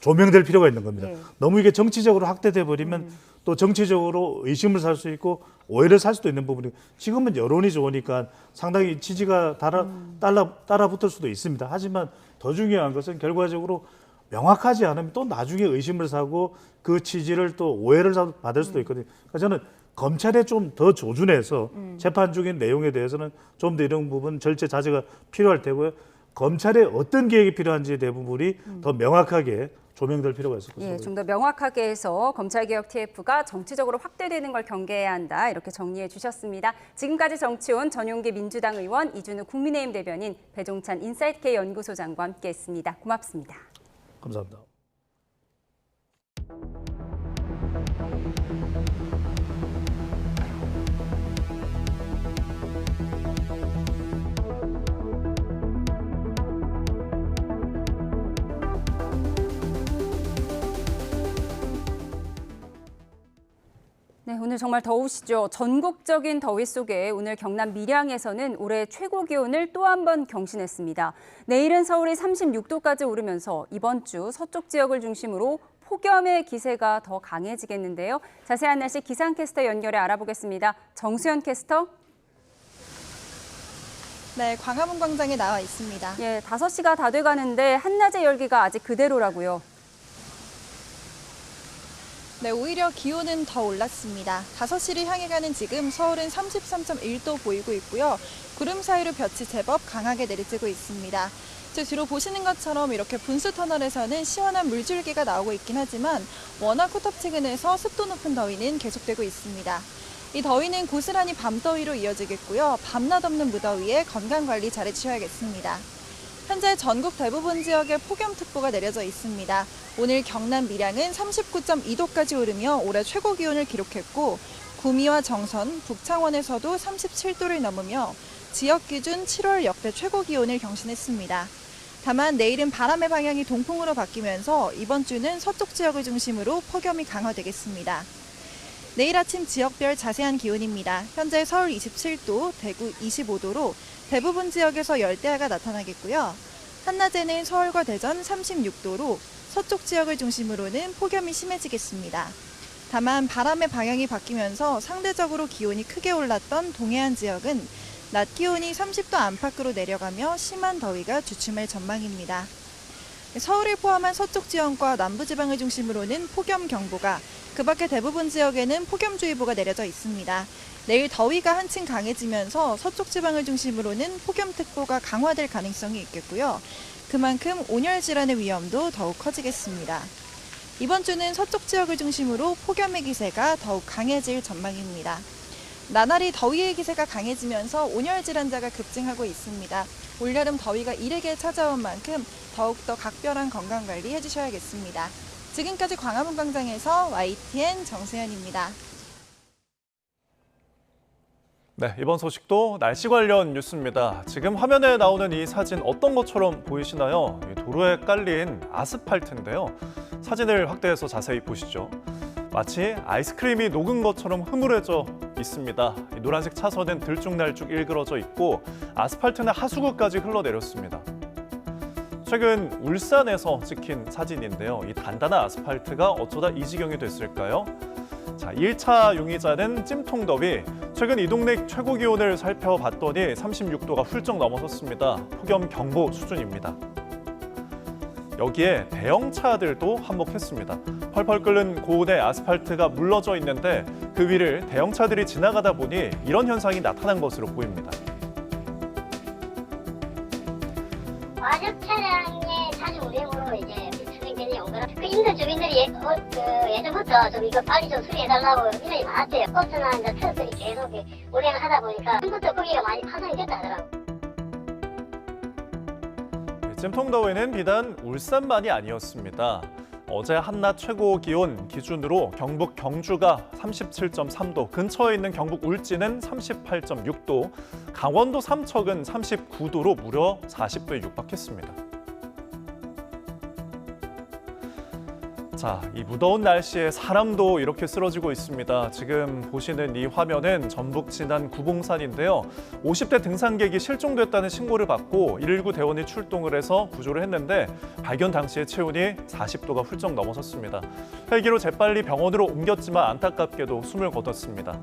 조명될 필요가 있는 겁니다. 너무 이게 정치적으로 확대돼 버리면 또 정치적으로 의심을 살 수 있고 오해를 살 수도 있는 부분이 지금은 여론이 좋으니까 상당히 지지가 따라붙을 수도 있습니다. 하지만 더 중요한 것은 결과적으로 명확하지 않으면 또 나중에 의심을 사고 그 지지를 또 오해를 받을 수도 있거든요. 그러니까 저는 검찰에 좀 더 조준해서 재판 중인 내용에 대해서는 좀 더 이런 부분 절제 자제가 필요할 테고요. 검찰에 어떤 계획이 필요한지에 대한 부분이 더 명확하게 조명될 필요가 있을 것입니다. 예, 좀 더 명확하게 해서 검찰개혁 TF가 정치적으로 확대되는 걸 경계해야 한다. 이렇게 정리해 주셨습니다. 지금까지 정치온 전용기 민주당 의원, 이준우 국민의힘 대변인, 배종찬 인사이트K 연구소장과 함께했습니다. 고맙습니다. 감사합니다. 네, 오늘 정말 더우시죠. 전국적인 더위 속에 오늘 경남 밀양에서는 올해 최고 기온을 또 한 번 경신했습니다. 내일은 서울이 36도까지 오르면서 이번 주 서쪽 지역을 중심으로 폭염의 기세가 더 강해지겠는데요. 자세한 날씨 기상캐스터 연결해 알아보겠습니다. 정수현 캐스터. 네, 광화문 광장에 나와 있습니다. 예, 5시가 다 돼가는데 한낮의 열기가 아직 그대로라고요. 네, 오히려 기온은 더 올랐습니다. 5시를 향해 가는 지금 서울은 33.1도 보이고 있고요. 구름 사이로 볕이 제법 강하게 내리쬐고 있습니다. 저 뒤로 보시는 것처럼 이렇게 분수터널에서는 시원한 물줄기가 나오고 있긴 하지만 워낙 코탑지근해서 습도 높은 더위는 계속되고 있습니다. 이 더위는 고스란히 밤더위로 이어지겠고요. 밤낮 없는 무더위에 건강관리 잘 해주셔야겠습니다. 현재 전국 대부분 지역에 폭염특보가 내려져 있습니다. 오늘 경남 밀양은 39.2도까지 오르며 올해 최고 기온을 기록했고 구미와 정선, 북창원에서도 37도를 넘으며 지역 기준 7월 역대 최고 기온을 경신했습니다. 다만 내일은 바람의 방향이 동풍으로 바뀌면서 이번 주는 서쪽 지역을 중심으로 폭염이 강화되겠습니다. 내일 아침 지역별 자세한 기온입니다. 현재 서울 27도, 대구 25도로 대부분 지역에서 열대야가 나타나겠고요. 한낮에는 서울과 대전 36도로 서쪽 지역을 중심으로는 폭염이 심해지겠습니다. 다만 바람의 방향이 바뀌면서 상대적으로 기온이 크게 올랐던 동해안 지역은 낮 기온이 30도 안팎으로 내려가며 심한 더위가 주춤할 전망입니다. 서울을 포함한 서쪽 지역과 남부지방을 중심으로는 폭염경보가, 그 밖에 대부분 지역에는 폭염주의보가 내려져 있습니다. 내일 더위가 한층 강해지면서 서쪽 지방을 중심으로는 폭염특보가 강화될 가능성이 있겠고요. 그만큼 온열 질환의 위험도 더욱 커지겠습니다. 이번 주는 서쪽 지역을 중심으로 폭염의 기세가 더욱 강해질 전망입니다. 나날이 더위의 기세가 강해지면서 온열 질환자가 급증하고 있습니다. 올여름 더위가 이르게 찾아온 만큼 더욱더 각별한 건강관리 해주셔야겠습니다. 지금까지 광화문 광장에서 YTN 정수현입니다. 네, 이번 소식도 날씨 관련 뉴스입니다. 지금 화면에 나오는 이 사진 어떤 것처럼 보이시나요? 도로에 깔린 아스팔트인데요. 사진을 확대해서 자세히 보시죠. 마치 아이스크림이 녹은 것처럼 흐물해져 있습니다. 이 노란색 차선은 들쭉날쭉 일그러져 있고 아스팔트는 하수구까지 흘러내렸습니다. 최근 울산에서 찍힌 사진인데요. 이 단단한 아스팔트가 어쩌다 이 지경이 됐을까요? 자, 1차 용의자는 찜통더위. 최근 이 동네 최고 기온을 살펴봤더니 36도가 훌쩍 넘어섰습니다. 폭염 경보 수준입니다. 여기에 대형차들도 한몫했습니다. 펄펄 끓는 고온의 아스팔트가 물러져 있는데 그 위를 대형차들이 지나가다 보니 이런 현상이 나타난 것으로 보입니다. 과적 차량의 자주 운행으로 이제 진행되는 연거라. 그 인근 주민들이 예전부터 좀 이거 빨리 좀 수리해달라고 민원이 많았대요. 버스나 이제 트럭들이 계속 운행을 하다 보니까 처음부터 거기가 많이 파손이 됐다 하더라고요. 찜통더위는 비단 울산만이 아니었습니다. 어제 한낮 최고 기온 기준으로 경북 경주가 37.3도, 근처에 있는 경북 울진은 38.6도, 강원도 삼척은 39도로 무려 40도에 육박했습니다. 자, 이 무더운 날씨에 사람도 이렇게 쓰러지고 있습니다. 지금 보시는 이 화면은 전북 진안 구봉산인데요. 50대 등산객이 실종됐다는 신고를 받고 119 대원이 출동을 해서 구조를 했는데 발견 당시에 체온이 40도가 훌쩍 넘어섰습니다. 헬기로 재빨리 병원으로 옮겼지만 안타깝게도 숨을 거뒀습니다.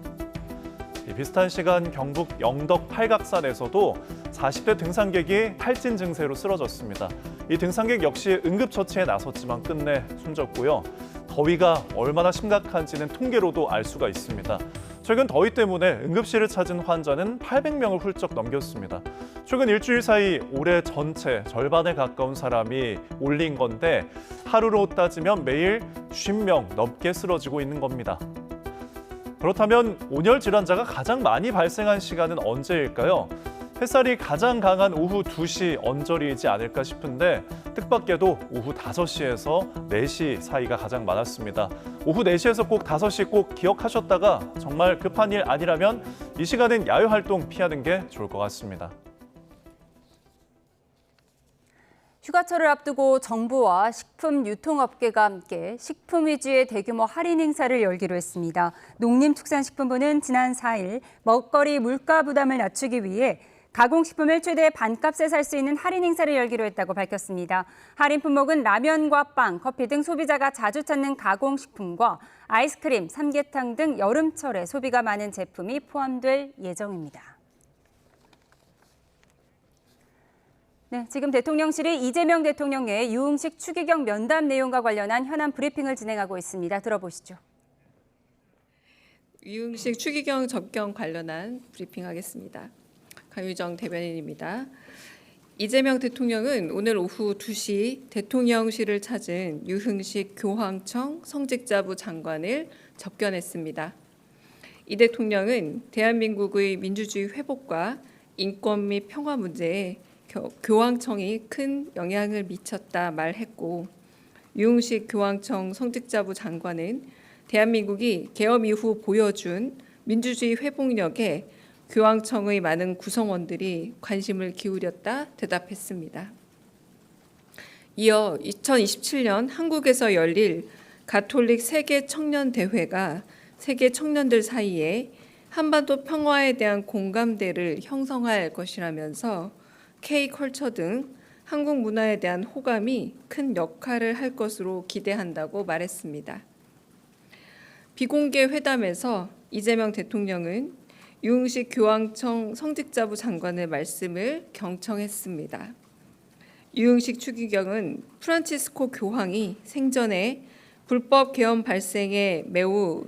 비슷한 시간 경북 영덕 팔각산에서도 40대 등산객이 탈진 증세로 쓰러졌습니다. 이 등산객 역시 응급처치에 나섰지만 끝내 숨졌고요. 더위가 얼마나 심각한지는 통계로도 알 수가 있습니다. 최근 더위 때문에 응급실을 찾은 환자는 800명을 훌쩍 넘겼습니다. 최근 일주일 사이 올해 전체 절반에 가까운 사람이 올린 건데 하루로 따지면 매일 50명 넘게 쓰러지고 있는 겁니다. 그렇다면 온열 질환자가 가장 많이 발생한 시간은 언제일까요? 햇살이 가장 강한 오후 2시 언저리이지 않을까 싶은데 뜻밖에도 오후 5시에서 4시 사이가 가장 많았습니다. 오후 4시에서 꼭 5시 꼭 기억하셨다가 정말 급한 일 아니라면 이 시간은 야외활동 피하는 게 좋을 것 같습니다. 휴가철을 앞두고 정부와 식품 유통업계가 함께 식품 위주의 대규모 할인 행사를 열기로 했습니다. 농림축산식품부는 지난 4일 먹거리 물가 부담을 낮추기 위해 가공식품을 최대 반값에 살 수 있는 할인 행사를 열기로 했다고 밝혔습니다. 할인 품목은 라면과 빵, 커피 등 소비자가 자주 찾는 가공식품과 아이스크림, 삼계탕 등 여름철에 소비가 많은 제품이 포함될 예정입니다. 네, 지금 대통령실이 이재명 대통령의 유흥식 추기경 면담 내용과 관련한 현안 브리핑을 진행하고 있습니다. 들어보시죠. 유흥식 추기경 접견 관련한 브리핑하겠습니다. 강유정 대변인입니다. 이재명 대통령은 오늘 오후 2시 대통령실을 찾은 유흥식 교황청 성직자부 장관을 접견했습니다. 이 대통령은 대한민국의 민주주의 회복과 인권 및 평화 문제에 교황청이 큰 영향을 미쳤다 말했고, 유흥식 교황청 성직자부 장관은 대한민국이 개업 이후 보여준 민주주의 회복력에 교황청의 많은 구성원들이 관심을 기울였다 대답했습니다. 이어 2027년 한국에서 열릴 가톨릭 세계 청년 대회가 세계 청년들 사이에 한반도 평화에 대한 공감대를 형성할 것이라면서 K-컬처 등 한국 문화에 대한 호감이 큰 역할을 할 것으로 기대한다고 말했습니다. 비공개 회담에서 이재명 대통령은 유흥식 교황청 성직자부 장관의 말씀을 경청했습니다. 유흥식 추기경은 프란치스코 교황이 생전에 불법 계엄 발생에 매우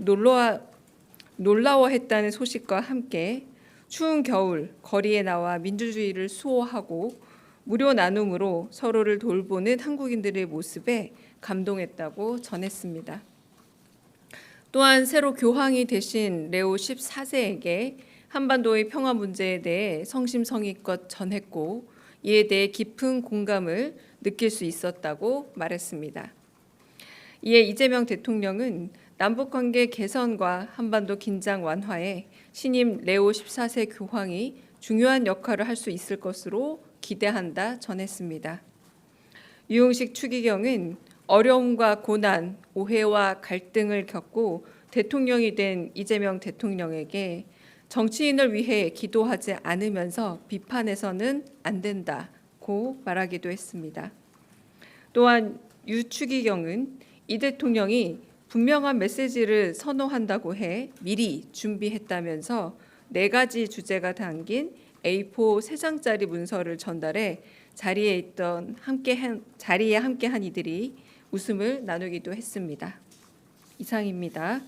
놀라워했다는 소식과 함께 추운 겨울 거리에 나와 민주주의를 수호하고 무료 나눔으로 서로를 돌보는 한국인들의 모습에 감동했다고 전했습니다. 또한 새로 교황이 되신 레오 14세에게 한반도의 평화 문제에 대해 성심성의껏 전했고 이에 대해 깊은 공감을 느낄 수 있었다고 말했습니다. 이에 이재명 대통령은 남북관계 개선과 한반도 긴장 완화에 신임 레오 14세 교황이 중요한 역할을 할 수 있을 것으로 기대한다 전했습니다. 유흥식 추기경은 어려움과 고난, 오해와 갈등을 겪고 대통령이 된 이재명 대통령에게 정치인을 위해 기도하지 않으면서 비판해서는 안 된다고 말하기도 했습니다. 또한 유 추기경은 이 대통령이 분명한 메시지를 선호한다고 해 미리 준비했다면서 4가지 주제가 담긴 A4 3장짜리 문서를 전달해 자리에 함께한 이들이 웃음을 나누기도 했습니다. 이상입니다.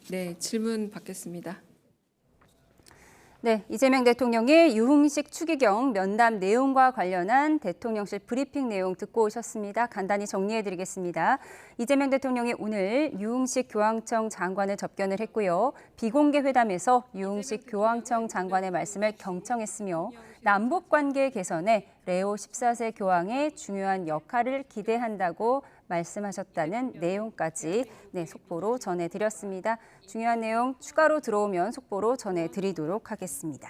네, 질문 받겠습니다. 네, 이재명 대통령의 유흥식 추기경 면담 내용과 관련한 대통령실 브리핑 내용 듣고 오셨습니다. 간단히 정리해드리겠습니다. 이재명 대통령이 오늘 유흥식 교황청 장관을 접견을 했고요. 비공개 회담에서 유흥식 교황청 장관의 말씀을 경청했으며 남북관계 개선에 레오 14세 교황의 중요한 역할을 기대한다고 말씀하셨다는 내용까지 속보로 전해드렸습니다. 중요한 내용 추가로 들어오면 속보로 전해드리도록 하겠습니다.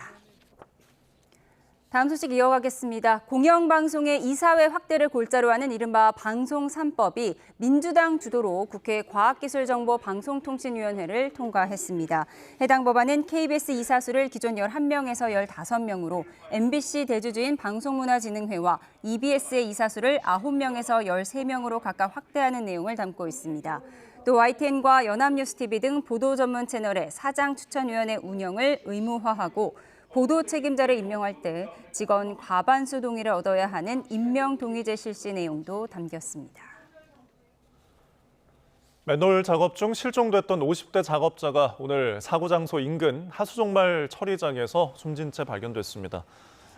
다음 소식 이어가겠습니다. 공영방송의 이사회 확대를 골자로 하는 이른바 방송 3법이 민주당 주도로 국회 과학기술정보방송통신위원회를 통과했습니다. 해당 법안은 KBS 이사수를 기존 11명에서 15명으로 MBC 대주주인 방송문화진흥회와 EBS의 이사수를 9명에서 13명으로 각각 확대하는 내용을 담고 있습니다. 또 YTN과 연합뉴스TV 등 보도 전문 채널의 사장 추천위원회 운영을 의무화하고 보도 책임자를 임명할 때 직원 과반수 동의를 얻어야 하는 임명 동의제 실시 내용도 담겼습니다. 맨홀 작업 중 실종됐던 50대 작업자가 오늘 사고 장소 인근 하수종말 처리장에서 숨진 채 발견됐습니다.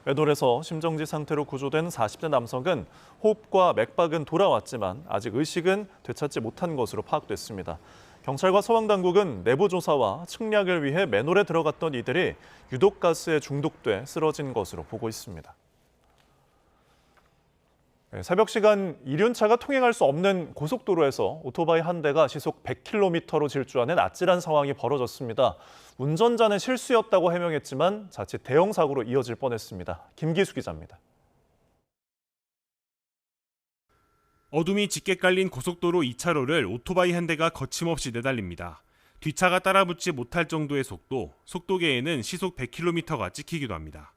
맨홀에서 심정지 상태로 구조된 40대 남성은 호흡과 맥박은 돌아왔지만 아직 의식은 되찾지 못한 것으로 파악됐습니다. 경찰과 소방당국은 내부 조사와 측량을 위해 맨홀에 들어갔던 이들이 유독가스에 중독돼 쓰러진 것으로 보고 있습니다. 새벽 시간 이륜차가 통행할 수 없는 고속도로에서 오토바이 한 대가 시속 100km로 질주하는 아찔한 상황이 벌어졌습니다. 운전자는 실수였다고 해명했지만 자칫 대형 사고로 이어질 뻔했습니다. 김기수 기자입니다. 어둠이 짙게 깔린 고속도로 2차로를 오토바이 한 대가 거침없이 내달립니다. 뒷차가 따라붙지 못할 정도의 속도계에는 시속 100km가 찍히기도 합니다.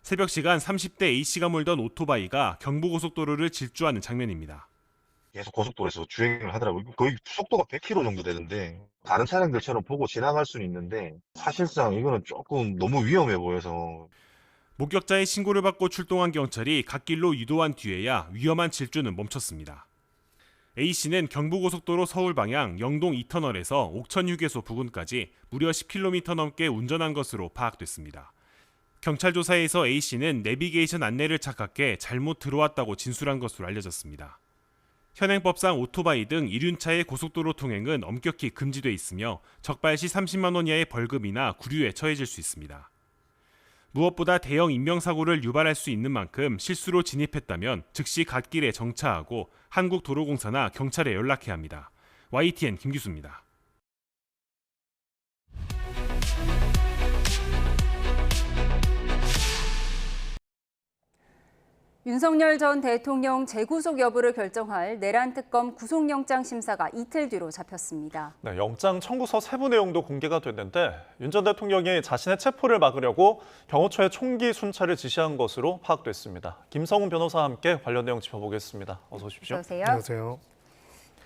새벽 시간 30대 A씨가 몰던 오토바이가 경부고속도로를 질주하는 장면입니다. 계속 고속도로에서 주행을 하더라고요. 거의 속도가 100km 정도 되는데 다른 차량들처럼 보고 지나갈 수는 있는데 사실상 이거는 조금 너무 위험해 보여서. 목격자의 신고를 받고 출동한 경찰이 갓길로 유도한 뒤에야 위험한 질주는 멈췄습니다. A씨는 경부고속도로 서울 방향 영동 2터널에서 옥천휴게소 부근까지 무려 10km 넘게 운전한 것으로 파악됐습니다. 경찰 조사에서 A씨는 내비게이션 안내를 착각해 잘못 들어왔다고 진술한 것으로 알려졌습니다. 현행법상 오토바이 등 이륜차의 고속도로 통행은 엄격히 금지돼 있으며 적발 시 30만 원 이하의 벌금이나 구류에 처해질 수 있습니다. 무엇보다 대형 인명사고를 유발할 수 있는 만큼 실수로 진입했다면 즉시 갓길에 정차하고 한국도로공사나 경찰에 연락해야 합니다. YTN 김기수입니다. 윤석열 전 대통령 재구속 여부를 결정할 내란 특검 구속영장 심사가 이틀 뒤로 잡혔습니다. 네, 영장 청구서 세부 내용도 공개가 됐는데 윤 전 대통령이 자신의 체포를 막으려고 경호처에 총기 순찰을 지시한 것으로 파악됐습니다. 김성훈 변호사와 함께 관련 내용 짚어보겠습니다. 어서 오십시오. 안녕하세요.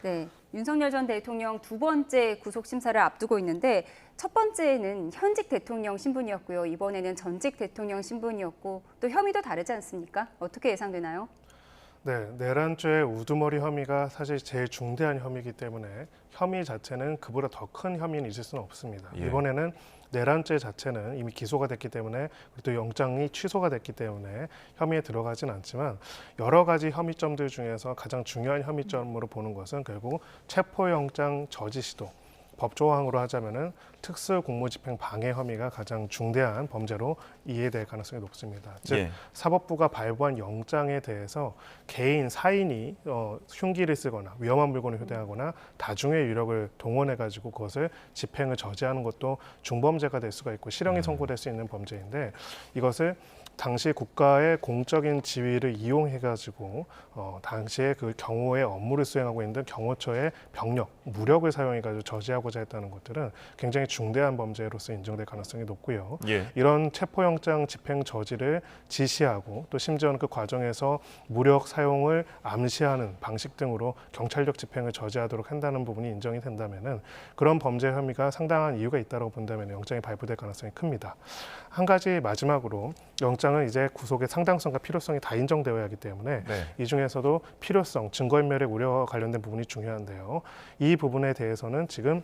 네, 윤석열 전 대통령 두 번째 구속 심사를 앞두고 있는데 첫 번째는 현직 대통령 신분이었고요. 이번에는 전직 대통령 신분이었고 또 혐의도 다르지 않습니까? 어떻게 예상되나요? 네, 내란죄 우두머리 혐의가 사실 제일 중대한 혐의이기 때문에 혐의 자체는 그보다 더 큰 혐의는 있을 수는 없습니다. 이번에는 내란죄 자체는 이미 기소가 됐기 때문에 그리고 또 영장이 취소가 됐기 때문에 혐의에 들어가진 않지만 여러 가지 혐의점들 중에서 가장 중요한 혐의점으로 보는 것은 결국 체포영장 저지 시도, 법조항으로 하자면은 특수공무집행 방해 혐의가 가장 중대한 범죄로 이해될 가능성이 높습니다. 즉 예. 사법부가 발부한 영장에 대해서 개인 사인이 흉기를 쓰거나 위험한 물건을 휴대하거나 다중의 유력을 동원해 가지고 그것을 집행을 저지하는 것도 중범죄가 될 수가 있고 실형이 선고될 수 있는 범죄인데 이것을 당시 국가의 공적인 지위를 이용해 가지고 당시에 그 경호의 업무를 수행하고 있는 경호처의 병력, 무력을 사용해 가지고 저지하고자 했다는 것들은 굉장히 중대한 범죄로서 인정될 가능성이 높고요. 예. 이런 체포영장 집행 저지를 지시하고 또 심지어는 그 과정에서 무력 사용을 암시하는 방식 등으로 경찰력 집행을 저지하도록 한다는 부분이 인정이 된다면은 그런 범죄 혐의가 상당한 이유가 있다고 본다면 영장이 발부될 가능성이 큽니다. 한 가지 마지막으로 영장은 이제 구속의 상당성과 필요성이 다 인정되어야 하기 때문에 네. 이 중에서도 필요성, 증거인멸의 우려와 관련된 부분이 중요한데요. 이 부분에 대해서는 지금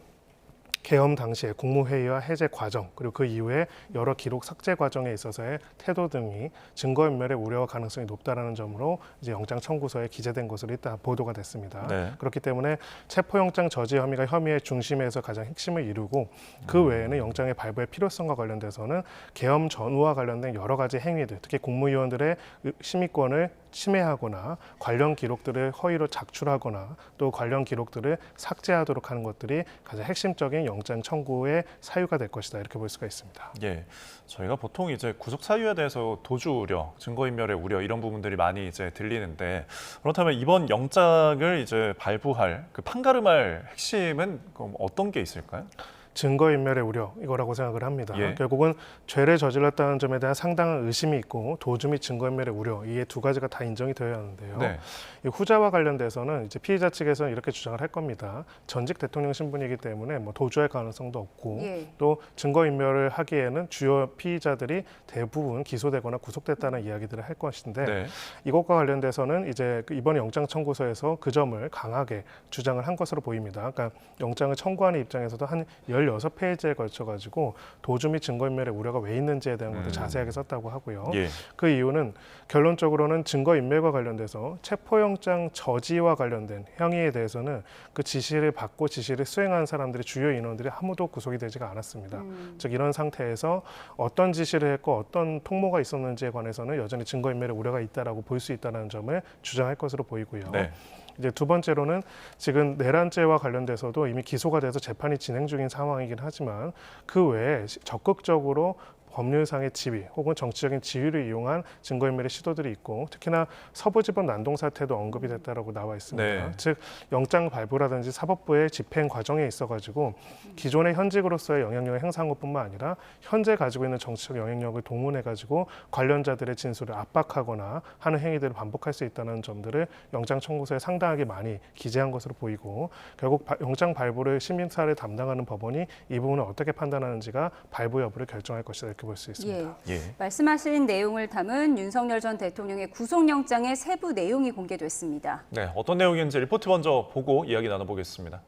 계엄 당시에 국무회의와 해제 과정 그리고 그 이후에 여러 기록 삭제 과정에 있어서의 태도 등이 증거인멸의 우려와 가능성이 높다라는 점으로 이제 영장 청구서에 기재된 것으로 일단 보도가 됐습니다. 네. 그렇기 때문에 체포영장 저지 혐의가 혐의의 중심에서 가장 핵심을 이루고 그 외에는 영장의 발부의 필요성과 관련돼서는 계엄 전후와 관련된 여러 가지 행위들, 특히 국무위원들의 심의권을 침해하거나 관련 기록들을 허위로 작출하거나 또 관련 기록들을 삭제하도록 하는 것들이 가장 핵심적인 영장 청구의 사유가 될 것이다 이렇게 볼 수가 있습니다. 예, 저희가 보통 이제 구속 사유에 대해서 도주 우려, 증거인멸의 우려 이런 부분들이 많이 이제 들리는데 그렇다면 이번 영장을 이제 발부할 그 판가름할 핵심은 그럼 어떤 게 있을까요? 증거인멸의 우려 이거라고 생각을 합니다. 예. 결국은 죄를 저질렀다는 점에 대한 상당한 의심이 있고 도주 및 증거인멸의 우려 이 두 가지가 다 인정이 되어야 하는데요. 네. 이 후자와 관련돼서는 이제 피의자 측에서는 이렇게 주장을 할 겁니다. 전직 대통령 신분이기 때문에 뭐 도주할 가능성도 없고 예. 또 증거인멸을 하기에는 주요 피의자들이 대부분 기소되거나 구속됐다는 이야기들을 할 것인데 네. 이것과 관련돼서는 이제 이번 영장 청구서에서 그 점을 강하게 주장을 한 것으로 보입니다. 그러니까 영장을 청구하는 입장에서도 한 16페이지에 걸쳐가지고 도주 및 증거인멸의 우려가 왜 있는지에 대한 것도 자세하게 썼다고 하고요. 예. 그 이유는 결론적으로는 증거인멸과 관련돼서 체포영장 저지와 관련된 행위에 대해서는 그 지시를 받고 지시를 수행한 사람들의 주요 인원들이 아무도 구속이 되지가 않았습니다. 즉 이런 상태에서 어떤 지시를 했고 어떤 통모가 있었는지에 관해서는 여전히 증거인멸의 우려가 있다라고 볼 수 있다는 점을 주장할 것으로 보이고요. 네. 이제 두 번째로는 지금 내란죄와 관련돼서도 이미 기소가 돼서 재판이 진행 중인 상황이긴 하지만 그 외에 적극적으로 법률상의 지위 혹은 정치적인 지위를 이용한 증거인멸의 시도들이 있고 특히나 서부지법 난동 사태도 언급이 됐다라고 나와 있습니다. 네. 즉 영장 발부라든지 사법부의 집행 과정에 있어가지고 기존의 현직으로서의 영향력을 행사한 것뿐만 아니라 현재 가지고 있는 정치적 영향력을 동원해가지고 관련자들의 진술을 압박하거나 하는 행위들을 반복할 수 있다는 점들을 영장 청구서에 상당하게 많이 기재한 것으로 보이고 결국 영장 발부를 심사를 담당하는 법원이 이 부분을 어떻게 판단하는지가 발부 여부를 결정할 것이다 이렇게 볼 수 있습니다. 예. 말씀하신 내용을 담은 윤석열 전 대통령의 구속영장의 세부 내용이 공개됐습니다. 네, 어떤 내용인지 리포트 먼저 보고 이야기 나눠보겠습니다.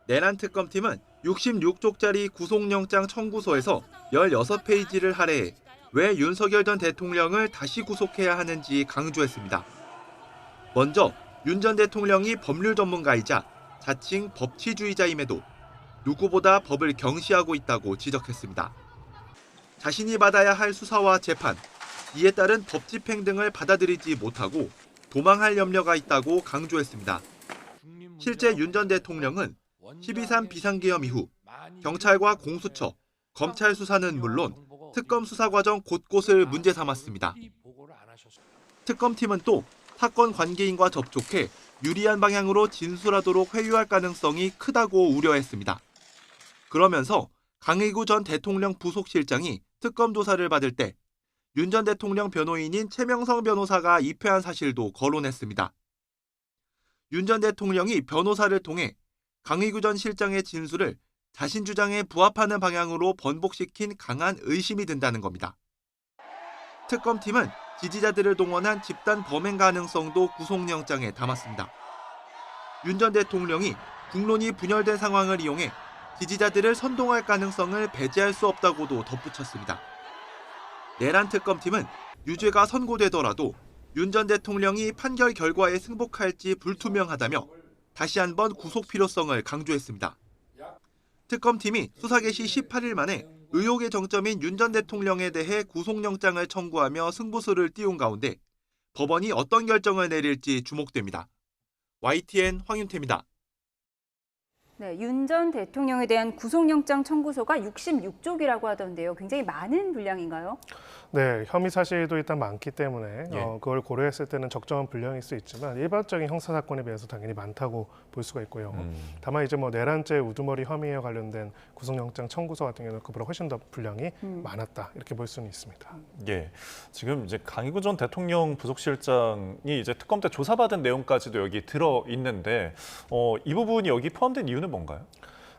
내란 특검팀은 66쪽짜리 구속영장 청구서에서 16페이지를 할애해 왜 윤석열 전 대통령을 다시 구속해야 하는지 강조했습니다. 먼저 윤 전 대통령이 법률 전문가이자 자칭 법치주의자임에도 누구보다 법을 경시하고 있다고 지적했습니다. 자신이 받아야 할 수사와 재판, 이에 따른 법 집행 등을 받아들이지 못하고 도망할 염려가 있다고 강조했습니다. 실제 윤 전 대통령은 12.3 비상계엄 이후 경찰과 공수처, 검찰 수사는 물론 특검 수사 과정 곳곳을 문제 삼았습니다. 특검팀은 또 사건 관계인과 접촉해 유리한 방향으로 진술하도록 회유할 가능성이 크다고 우려했습니다. 그러면서 강의구 전 대통령 부속실장이 특검 조사를 받을 때 윤 전 대통령 변호인인 최명성 변호사가 입회한 사실도 거론했습니다. 윤 전 대통령이 변호사를 통해 강의구 전 실장의 진술을 자신 주장에 부합하는 방향으로 번복시킨 강한 의심이 든다는 겁니다. 특검팀은 지지자들을 동원한 집단 범행 가능성도 구속영장에 담았습니다. 윤 전 대통령이 국론이 분열된 상황을 이용해 지지자들을 선동할 가능성을 배제할 수 없다고도 덧붙였습니다. 내란 특검팀은 유죄가 선고되더라도 윤 전 대통령이 판결 결과에 승복할지 불투명하다며 다시 한번 구속 필요성을 강조했습니다. 특검팀이 수사 개시 18일 만에 의혹의 정점인 윤 전 대통령에 대해 구속영장을 청구하며 승부수를 띄운 가운데 법원이 어떤 결정을 내릴지 주목됩니다. YTN 황윤태입니다. 네, 윤 전 대통령에 대한 구속영장 청구서가 66쪽이라고 하던데요. 굉장히 많은 분량인가요? 네, 혐의 사실도 일단 많기 때문에 예. 그걸 고려했을 때는 적정한 분량일 수 있지만 일반적인 형사 사건에 비해서 당연히 많다고 볼 수가 있고요. 다만 이제 뭐 내란죄 우두머리 혐의에 관련된 구속영장 청구서 같은 경우는 그보다 훨씬 더 분량이 많았다 이렇게 볼 수는 있습니다. 예, 지금 이제 강희구 전 대통령 부속실장이 이제 특검 때 조사받은 내용까지도 여기 들어 있는데 이 부분이 여기 포함된 이유는 뭔가요?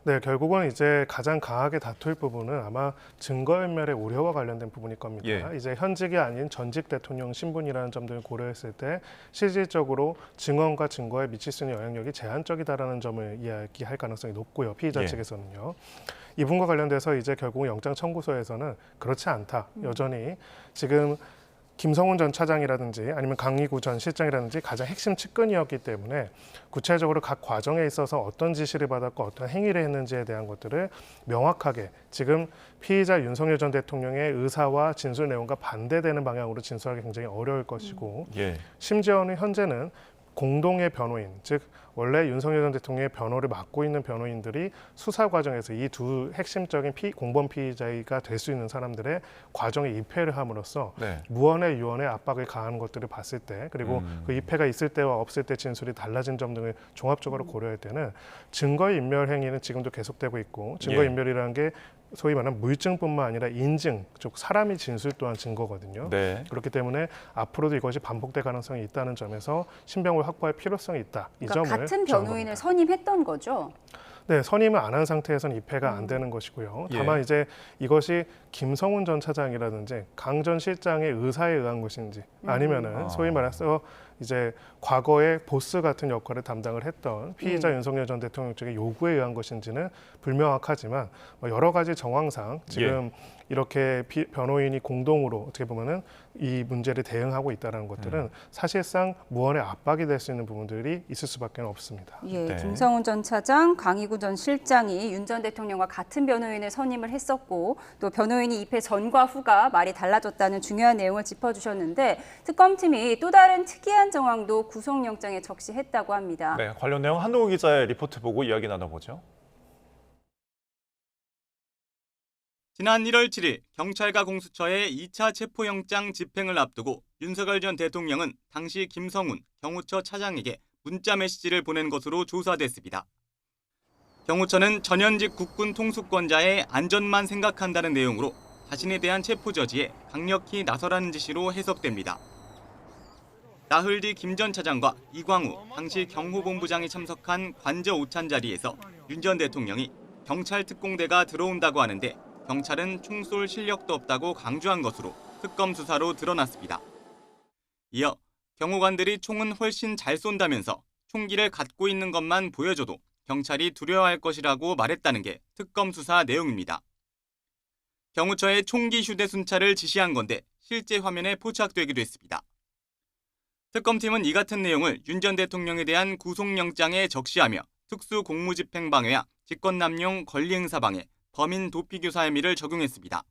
네, 결국은 이제 가장 강하게 다툴 부분은 아마 증거인멸의 우려와 관련된 부분일 겁니다. 예. 이제 현직이 아닌 전직 대통령 신분이라는 점들을 고려했을 때 실질적으로 증언과 증거에 미칠 수 있는 영향력이 제한적이다라는 점을 이야기할 가능성이 높고요. 피의자 예. 측에서는요. 이 부분과 관련돼서 이제 결국 영장 청구서에서는 그렇지 않다. 여전히 지금 김성훈 전 차장이라든지 아니면 강희구 전 실장이라든지 가장 핵심 측근이었기 때문에 구체적으로 각 과정에 있어서 어떤 지시를 받았고 어떤 행위를 했는지에 대한 것들을 명확하게 지금 피의자 윤석열 전 대통령의 의사와 진술 내용과 반대되는 방향으로 진술하기 굉장히 어려울 것이고 예. 심지어는 현재는 공동의 변호인, 즉 원래 윤석열 전 대통령의 변호를 맡고 있는 변호인들이 수사 과정에서 이 두 핵심적인 공범 피의자가 될 수 있는 사람들의 과정에 입회를 함으로써 네. 무언의 유언에 압박을 가하는 것들을 봤을 때 그리고 그 입회가 있을 때와 없을 때 진술이 달라진 점 등을 종합적으로 고려할 때는 증거인멸 행위는 지금도 계속되고 있고 증거인멸이라는 게 소위 말하는 물증뿐만 아니라 인증, 즉 사람이 진술 또한 증거거든요. 네. 그렇기 때문에 앞으로도 이것이 반복될 가능성이 있다는 점에서 신병을 확보할 필요성이 있다. 이 그러니까 점을 같은 주장한 변호인을 겁니다. 선임했던 거죠? 네, 선임을 안 한 상태에서는 입회가 안 되는 것이고요. 다만 예. 이제 이것이 김성훈 전 차장이라든지 강 전 실장의 의사에 의한 것인지 아니면은 소위 말해서 이제 과거에 보스 같은 역할을 담당을 했던 피의자 윤석열 전 대통령 측의 요구에 의한 것인지는 불명확하지만 여러 가지 정황상 지금 이렇게 변호인이 공동으로 어떻게 보면은 이 문제를 대응하고 있다는 것들은 사실상 무언의 압박이 될 수 있는 부분들이 있을 수밖에 없습니다. 예, 네. 김성훈 전 차장, 강희구 전 실장이 윤 전 대통령과 같은 변호인을 선임을 했었고 또 변호인이 입회 전과 후가 말이 달라졌다는 중요한 내용을 짚어주셨는데 특검팀이 또 다른 특이한 정황도 구속영장에 적시했다고 합니다. 네, 관련 내용 한동훈 기자의 리포트 보고 이야기 나눠보죠. 지난 1월 7일 경찰과 공수처의 2차 체포영장 집행을 앞두고 윤석열 전 대통령은 당시 김성훈 경호처 차장에게 문자 메시지를 보낸 것으로 조사됐습니다. 경호처는 전현직 국군 통수권자의 안전만 생각한다는 내용으로 자신에 대한 체포 저지에 강력히 나서라는 지시로 해석됩니다. 나흘 뒤 김 전 차장과 이광우 당시 경호본부장이 참석한 관저 오찬 자리에서 윤 전 대통령이 경찰 특공대가 들어온다고 하는데 경찰은 총 쏠 실력도 없다고 강조한 것으로 특검 수사로 드러났습니다. 이어 경호관들이 총은 훨씬 잘 쏜다면서 총기를 갖고 있는 것만 보여줘도 경찰이 두려워할 것이라고 말했다는 게 특검 수사 내용입니다. 경호처의 총기 휴대순찰을 지시한 건데 실제 화면에 포착되기도 했습니다. 특검팀은 이 같은 내용을 윤 전 대통령에 대한 구속영장에 적시하며 특수공무집행방해와 직권남용 권리행사방해, 범인 도피교사 혐의를 적용했습니다.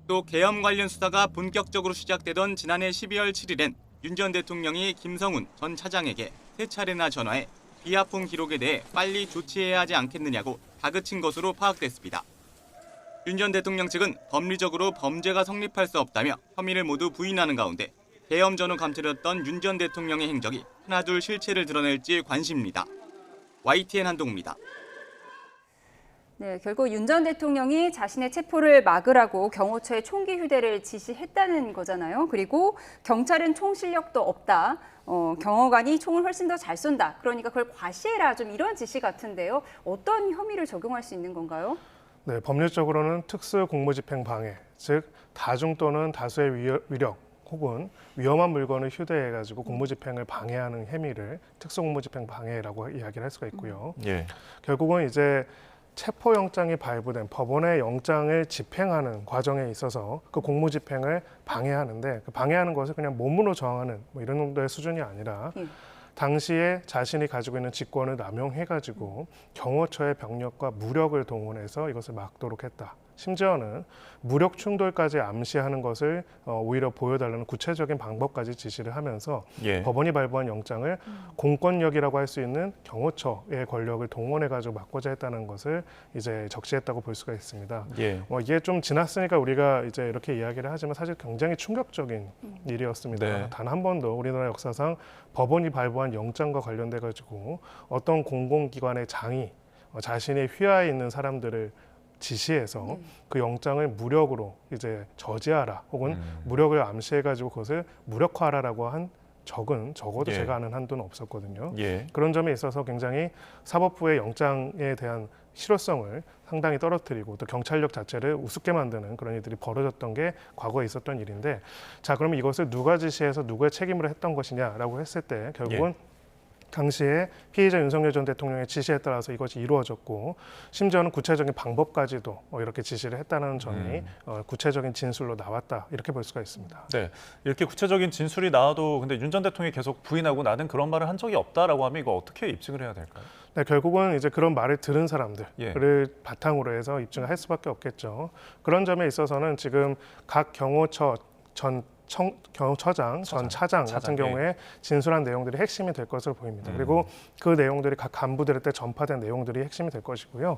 또 계엄 관련 수사가 본격적으로 시작되던 지난해 12월 7일엔 윤 전 대통령이 김성훈 전 차장에게 3차례나 전화해 비하폰 기록에 대해 빨리 조치해야 하지 않겠느냐고 다그친 것으로 파악됐습니다. 윤 전 대통령 측은 법리적으로 범죄가 성립할 수 없다며 혐의를 모두 부인하는 가운데 계엄 전후 감춰렸던 윤 전 대통령의 행적이 하나둘 실체를 드러낼지 관심입니다. YTN 한동우입니다. 네, 결국 윤 전 대통령이 자신의 체포를 막으라고 경호처에 총기 휴대를 지시했다는 거잖아요. 그리고 경찰은 총 실력도 없다. 경호관이 총을 훨씬 더 잘 쏜다. 그러니까 그걸 과시해라. 좀 이런 지시 같은데요. 어떤 혐의를 적용할 수 있는 건가요? 네, 법률적으로는 특수공무집행 방해, 즉 다중 또는 다수의 위력 혹은 위험한 물건을 휴대해가지고 공무집행을 방해하는 행위를 특수공무집행 방해라고 이야기를 할 수가 있고요. 결국은 이제 체포영장이 발부된 법원의 영장을 집행하는 과정에 있어서 그 공무집행을 방해하는데 그 방해하는 것을 그냥 몸으로 저항하는 이런 정도의 수준이 아니라 당시에 자신이 가지고 있는 직권을 남용해가지고 경호처의 병력과 무력을 동원해서 이것을 막도록 했다. 심지어는 무력 충돌까지 암시하는 것을 오히려 보여달라는 구체적인 방법까지 지시를 하면서 예. 법원이 발부한 영장을 공권력이라고 할 수 있는 경호처의 권력을 동원해가지고 막고자 했다는 것을 이제 적시했다고 볼 수가 있습니다. 예. 이게 좀 지났으니까 우리가 이제 이렇게 이야기를 하지만 사실 굉장히 충격적인 일이었습니다. 네. 단 한 번도 우리나라 역사상 법원이 발부한 영장과 관련돼 가지고 어떤 공공기관의 장이 자신의 휘하에 있는 사람들을 지시해서 그 영장을 무력으로 이제 저지하라 혹은 무력을 암시해가지고 그것을 무력화하라라고 한 적은 적어도 예. 제가 아는 한도는 없었거든요. 예. 그런 점에 있어서 굉장히 사법부의 영장에 대한 실효성을 상당히 떨어뜨리고 또 경찰력 자체를 우습게 만드는 그런 일들이 벌어졌던 게 과거에 있었던 일인데, 자 그러면 이것을 누가 지시해서 누구의 책임으로 했던 것이냐라고 했을 때 결국은 당시에 피의자 윤석열 전 대통령의 지시에 따라서 이것이 이루어졌고 심지어는 구체적인 방법까지도 이렇게 지시를 했다는 점이 구체적인 진술로 나왔다 이렇게 볼 수가 있습니다. 네, 이렇게 구체적인 진술이 나와도 근데 윤 전 대통령이 계속 부인하고 나는 그런 말을 한 적이 없다라고 하면 이거 어떻게 입증을 해야 될까요? 네, 결국은 이제 그런 말을 들은 사람들을 예. 바탕으로 해서 입증을 할 수밖에 없겠죠. 그런 점에 있어서는 지금 각 경호처 경호처장, 전 차장 같은 경우에 진술한 내용들이 핵심이 될 것으로 보입니다. 그리고 그 내용들이 각 간부들한테 전파된 내용들이 핵심이 될 것이고요.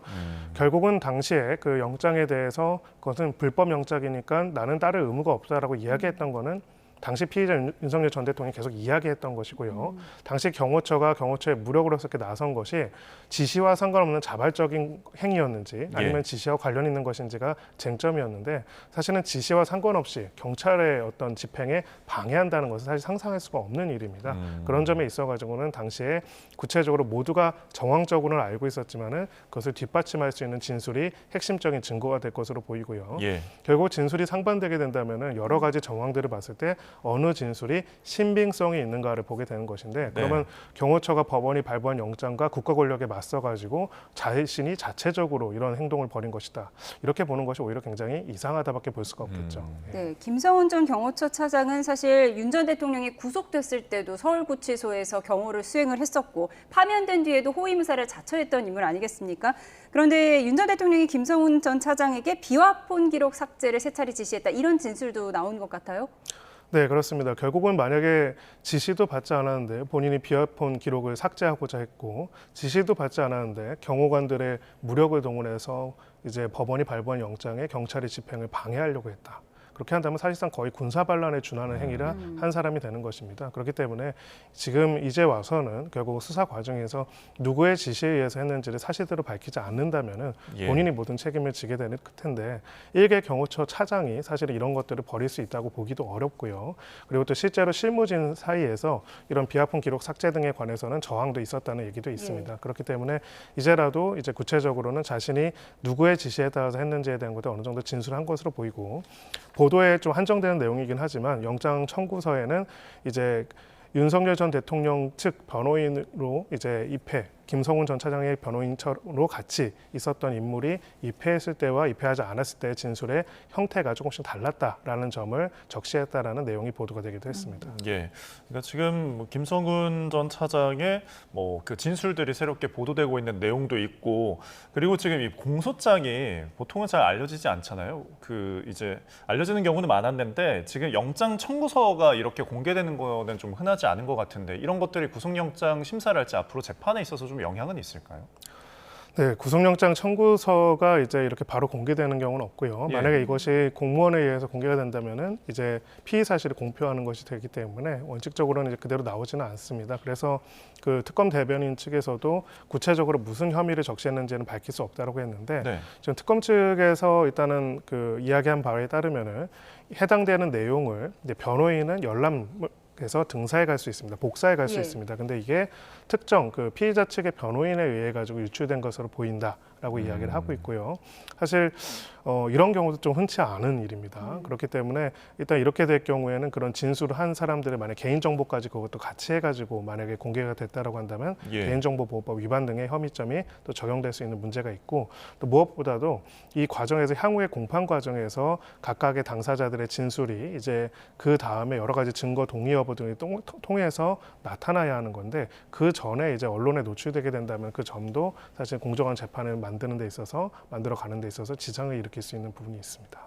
결국은 당시에 그 영장에 대해서 그것은 불법 영장이니까 나는 따를 의무가 없다라고 이야기했던 거는 당시 피의자 윤석열 전 대통령이 계속 이야기했던 것이고요. 당시 경호처가 경호처의 무력으로서 이렇게 나선 것이 지시와 상관없는 자발적인 행위였는지 아니면 지시와 관련 있는 것인지가 쟁점이었는데, 사실은 지시와 상관없이 경찰의 어떤 집행에 방해한다는 것은 사실 상상할 수가 없는 일입니다. 그런 점에 있어가지고는 당시에 구체적으로 모두가 정황적으로는 알고 있었지만은 그것을 뒷받침할 수 있는 진술이 핵심적인 증거가 될 것으로 보이고요. 결국 진술이 상반되게 된다면은 여러 가지 정황들을 봤을 때 어느 진술이 신빙성이 있는가를 보게 되는 것인데, 그러면 경호처가 법원이 발부한 영장과 국가 권력에 맞서가지고 자신이 자체적으로 이런 행동을 벌인 것이다. 이렇게 보는 것이 오히려 굉장히 이상하다밖에 볼 수가 없겠죠. 네, 김성훈 전 경호처 차장은 사실 윤 전 대통령이 구속됐을 때도 서울구치소에서 경호를 수행을 했었고 파면된 뒤에도 호위무사를 자처했던 인물 아니겠습니까? 그런데 윤 전 대통령이 김성훈 전 차장에게 비화폰 기록 삭제를 세 차례 지시했다, 이런 진술도 나온 것 같아요. 네, 그렇습니다. 결국은 만약에 지시도 받지 않았는데 본인이 비화폰 기록을 삭제하고자 했고 지시도 받지 않았는데 경호관들의 무력을 동원해서 이제 법원이 발부한 영장에 경찰의 집행을 방해하려고 했다. 그렇게 한다면 사실상 거의 군사반란에 준하는 행위를 한 사람이 되는 것입니다. 그렇기 때문에 지금 이제 와서는 결국 수사 과정에서 누구의 지시에 의해서 했는지를 사실대로 밝히지 않는다면은 본인이 모든 책임을 지게 되는 텐데, 일개 경호처 차장이 사실 이런 것들을 벌일 수 있다고 보기도 어렵고요. 그리고 또 실제로 실무진 사이에서 이런 비화폰 기록 삭제 등에 관해서는 저항도 있었다는 얘기도 있습니다. 그렇기 때문에 이제라도 이제 구체적으로는 자신이 누구의 지시에 따라서 했는지에 대한 것도 어느 정도 진술한 것으로 보이고, 보도에 좀 한정되는 내용이긴 하지만 영장 청구서에는 이제 윤석열 전 대통령 측 변호인으로 이제 입회, 김성훈 전 차장의 변호인처로 같이 있었던 인물이 입회했을 때와 입회하지 않았을 때의 진술의 형태가 조금씩 달랐다라는 점을 적시했다라는 내용이 보도가 되기도 했습니다. 예, 그러니까 지금 뭐 김성훈 전 차장의 뭐 그 진술들이 새롭게 보도되고 있는 내용도 있고, 그리고 지금 이 공소장이 보통은 잘 알려지지 않잖아요. 그 이제 알려지는 경우는 많았는데 지금 영장 청구서가 이렇게 공개되는 거는 좀 흔하지 않은 것 같은데, 이런 것들이 구속영장 심사를 할 때 앞으로 재판에 있어서 좀 영향은 있을까요? 네, 구속영장 청구서가 이제 이렇게 바로 공개되는 경우는 없고요. 만약에 이것이 공무원에 의해서 공개가 된다면은 이제 피의 사실을 공표하는 것이 되기 때문에 원칙적으로는 이제 그대로 나오지는 않습니다. 그래서 그 특검 대변인 측에서도 구체적으로 무슨 혐의를 적시했는지는 밝힐 수 없다라고 했는데, 지금 특검 측에서 일단은 그 이야기한 바에 따르면은 해당되는 내용을 이제 변호인은 열람에서 등사해 갈 수 있습니다. 복사해 갈 수 있습니다. 근데 이게 특정 그 피의자 측의 변호인에 의해 가지고 유출된 것으로 보인다. 있다라고 이야기를 하고 있고요. 사실 이런 경우도 좀 흔치 않은 일입니다. 그렇기 때문에 일단 이렇게 될 경우에는 그런 진술을 한 사람들의 만약 개인정보까지 그것도 같이 해가지고 만약에 공개가 됐다라고 한다면 개인정보보호법 위반 등의 혐의점이 또 적용될 수 있는 문제가 있고, 또 무엇보다도 이 과정에서 향후의 공판 과정에서 각각의 당사자들의 진술이 이제 그 다음에 여러 가지 증거 동의 여부 등을 통해서 나타나야 하는 건데, 그 전에 이제 언론에 노출되게 된다면 그 점도 사실 공정한 재판을 만드는 데 있어서 만들어가는 데 있어서 지장을 일으킬 수 있는 부분이 있습니다.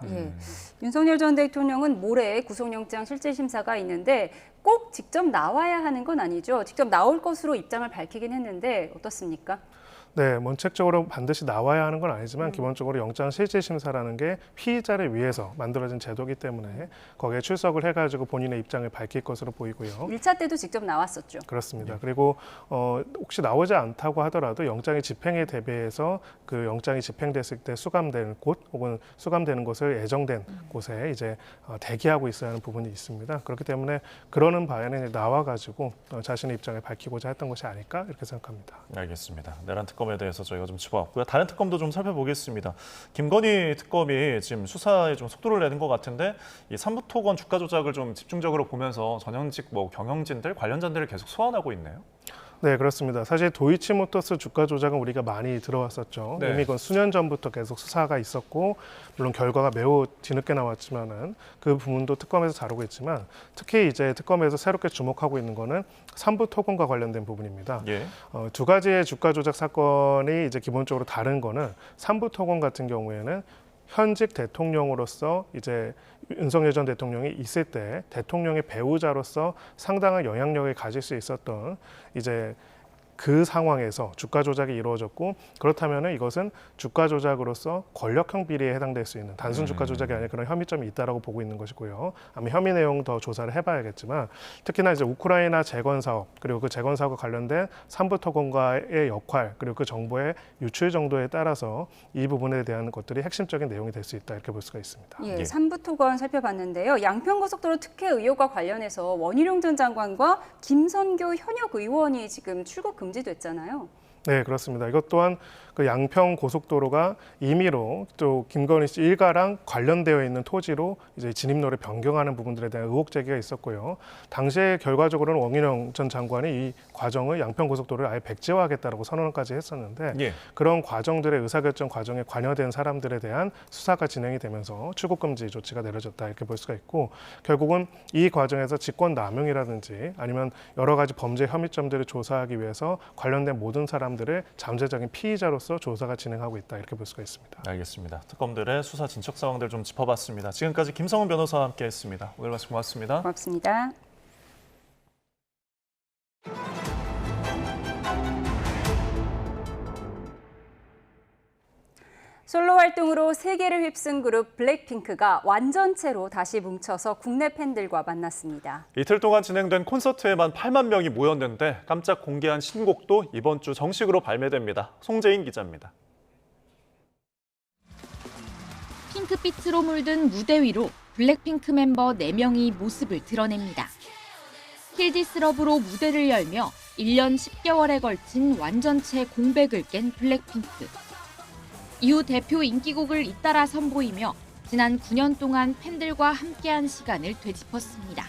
윤석열 전 대통령은 모레 구속영장 실질심사가 있는데 꼭 직접 나와야 하는 건 아니죠. 직접 나올 것으로 입장을 밝히긴 했는데 어떻습니까? 네, 원칙적으로 반드시 나와야 하는 건 아니지만 기본적으로 영장 실질심사라는 게 피의자를 위해서 만들어진 제도이기 때문에 거기에 출석을 해가지고 본인의 입장을 밝힐 것으로 보이고요. 1차 때도 직접 나왔었죠. 그렇습니다. 그리고 혹시 나오지 않다고 하더라도 영장이 집행에 대비해서 그 영장이 집행됐을 때 수감되는 곳 혹은 수감되는 곳을 예정된 곳에 이제 대기하고 있어야 하는 부분이 있습니다. 그렇기 때문에 그러는 바에는 나와가지고 자신의 입장을 밝히고자 했던 것이 아닐까 이렇게 생각합니다. 알겠습니다. 내란 특검에 대해서 저희가 좀 짚어봤고요. 다른 특검도 좀 살펴보겠습니다. 김건희 특검이 지금 수사에 좀 속도를 내는 것 같은데 이 삼부토건 주가 조작을 좀 집중적으로 보면서 전현직 경영진들 관련자들을 계속 소환하고 있네요. 네, 그렇습니다. 사실 도이치모터스 주가 조작은 우리가 많이 들어왔었죠. 네. 이미 그건 수년 전부터 계속 수사가 있었고 물론 결과가 매우 뒤늦게 나왔지만은 그 부분도 특검에서 다루고 있지만 특히 이제 특검에서 새롭게 주목하고 있는 거는 삼부토건과 관련된 부분입니다. 두 가지의 주가 조작 사건이 이제 기본적으로 다른 거는 삼부토건 같은 경우에는 현직 대통령으로서 이제 윤석열 전 대통령이 있을 때 대통령의 배우자로서 상당한 영향력을 가질 수 있었던 이제 그 상황에서 주가 조작이 이루어졌고, 그렇다면 이것은 주가 조작으로서 권력형 비리에 해당될 수 있는 단순 주가 조작이 아니라 그런 혐의점이 있다라고 보고 있는 것이고요. 아마 혐의 내용 더 조사를 해봐야겠지만 특히나 이제 우크라이나 재건 사업 그리고 그 재건 사업과 관련된 삼부토건과의 역할 그리고 그 정보의 유출 정도에 따라서 이 부분에 대한 것들이 핵심적인 내용이 될 수 있다 이렇게 볼 수가 있습니다. 예, 삼부토건 살펴봤는데요. 양평고속도로 특혜 의혹과 관련해서 원희룡 전 장관과 김선교 현역 의원이 지금 출국 금지됐잖아요. 네, 그렇습니다. 이것 또한 그 양평 고속도로가 임의로 또 김건희 씨 일가랑 관련되어 있는 토지로 이제 진입로를 변경하는 부분들에 대한 의혹 제기가 있었고요. 당시에 결과적으로는 원희룡 전 장관이 이 과정을 양평 고속도로를 아예 백지화하겠다라고 선언까지 했었는데 그런 과정들의 의사결정 과정에 관여된 사람들에 대한 수사가 진행이 되면서 출국 금지 조치가 내려졌다 이렇게 볼 수가 있고, 결국은 이 과정에서 직권 남용이라든지 아니면 여러 가지 범죄 혐의점들을 조사하기 위해서 관련된 모든 사람들을 잠재적인 피의자로서 조사가 진행하고 있다 이렇게 볼 수가 있습니다. 알겠습니다. 특검들의 수사 진척 상황들 좀 짚어봤습니다. 지금까지 김성훈 변호사와 함께했습니다. 오늘 말씀 고맙습니다. 고맙습니다. 솔로 활동으로 세계를 휩쓴 그룹 블랙핑크가 완전체로 다시 뭉쳐서 국내 팬들과 만났습니다. 이틀 동안 진행된 콘서트에만 8만 명이 모였는데 깜짝 공개한 신곡도 이번 주 정식으로 발매됩니다. 송재인 기자입니다. 핑크빛으로 물든 무대 위로 블랙핑크 멤버 4명이 모습을 드러냅니다. 힐디스럽으로 무대를 열며 1년 10개월에 걸친 완전체 공백을 깬 블랙핑크. 이후 대표 인기곡을 잇따라 선보이며 지난 9년 동안 팬들과 함께한 시간을 되짚었습니다.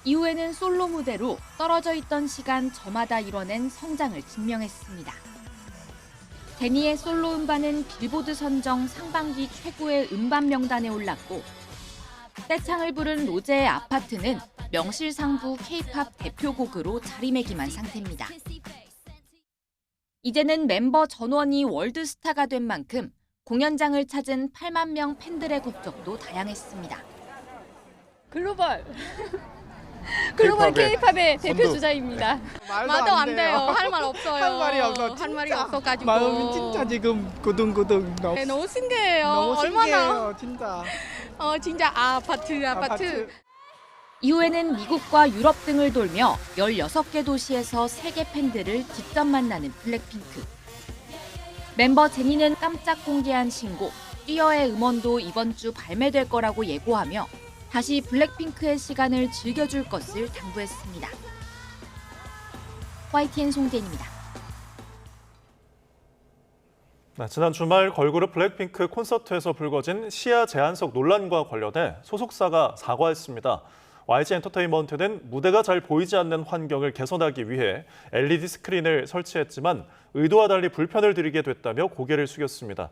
이후에는 솔로 무대로 떨어져 있던 시간 저마다 이뤄낸 성장을 증명했습니다. 데니의 솔로 음반은 빌보드 선정 상반기 최고의 음반 명단에 올랐고, 떼창을 부른 로제의 아파트는 명실상부 K-팝 대표곡으로 자리매김한 상태입니다. 이제는 멤버 전원이 월드스타가 된 만큼 공연장을 찾은 8만 명 팬들의 국적도 다양했습니다. 글로벌 K-팝의 대표 주자입니다. 말도 안 돼요. 할 말 없어요. 할 말이 없어. 할 말이 없어가지고. 마음이 진짜 지금 구둥구둥. 네, 너무 신기해요. 너무 얼마나. 신기해요, 진짜. 진짜 아파트. 이후에는 미국과 유럽 등을 돌며 16개 도시에서 세계 팬들을 직접 만나는 블랙핑크. 멤버 제니는 깜짝 공개한 신곡 뛰어의 음원도 이번 주 발매될 거라고 예고하며 다시 블랙핑크의 시간을 즐겨줄 것을 당부했습니다. YTN 송대인입니다. 지난 주말 걸그룹 블랙핑크 콘서트에서 불거진 시야 제한석 논란과 관련해 소속사가 사과했습니다. YG 엔터테인먼트는 무대가 잘 보이지 않는 환경을 개선하기 위해 LED 스크린을 설치했지만 의도와 달리 불편을 드리게 됐다며 고개를 숙였습니다.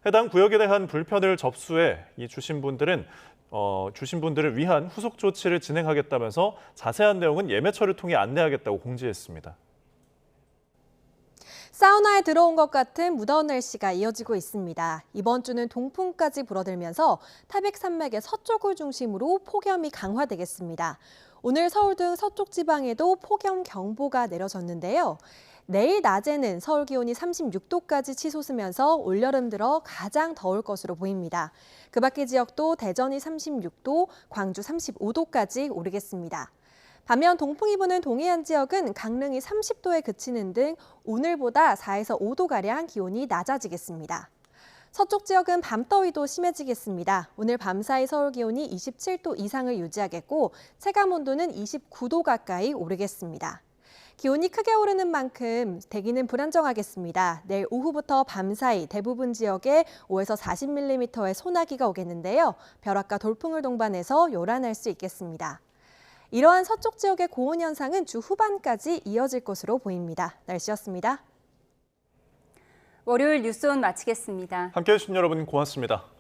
해당 구역에 대한 불편을 접수해 주신 분들을 위한 후속 조치를 진행하겠다면서 자세한 내용은 예매처를 통해 안내하겠다고 공지했습니다. 사우나에 들어온 것 같은 무더운 날씨가 이어지고 있습니다. 이번 주는 동풍까지 불어들면서 태백산맥의 서쪽을 중심으로 폭염이 강화되겠습니다. 오늘 서울 등 서쪽 지방에도 폭염 경보가 내려졌는데요. 내일 낮에는 서울 기온이 36도까지 치솟으면서 올여름 들어 가장 더울 것으로 보입니다. 그 밖의 지역도 대전이 36도, 광주 35도까지 오르겠습니다. 반면 동풍이 부는 동해안 지역은 강릉이 30도에 그치는 등 오늘보다 4에서 5도가량 기온이 낮아지겠습니다. 서쪽 지역은 밤더위도 심해지겠습니다. 오늘 밤사이 서울 기온이 27도 이상을 유지하겠고 체감 온도는 29도 가까이 오르겠습니다. 기온이 크게 오르는 만큼 대기는 불안정하겠습니다. 내일 오후부터 밤사이 대부분 지역에 5에서 40mm의 소나기가 오겠는데요. 벼락과 돌풍을 동반해서 요란할 수 있겠습니다. 이러한 서쪽 지역의 고온 현상은 주 후반까지 이어질 것으로 보입니다. 날씨였습니다. 월요일 뉴스온 마치겠습니다. 함께해 주신 여러분 고맙습니다.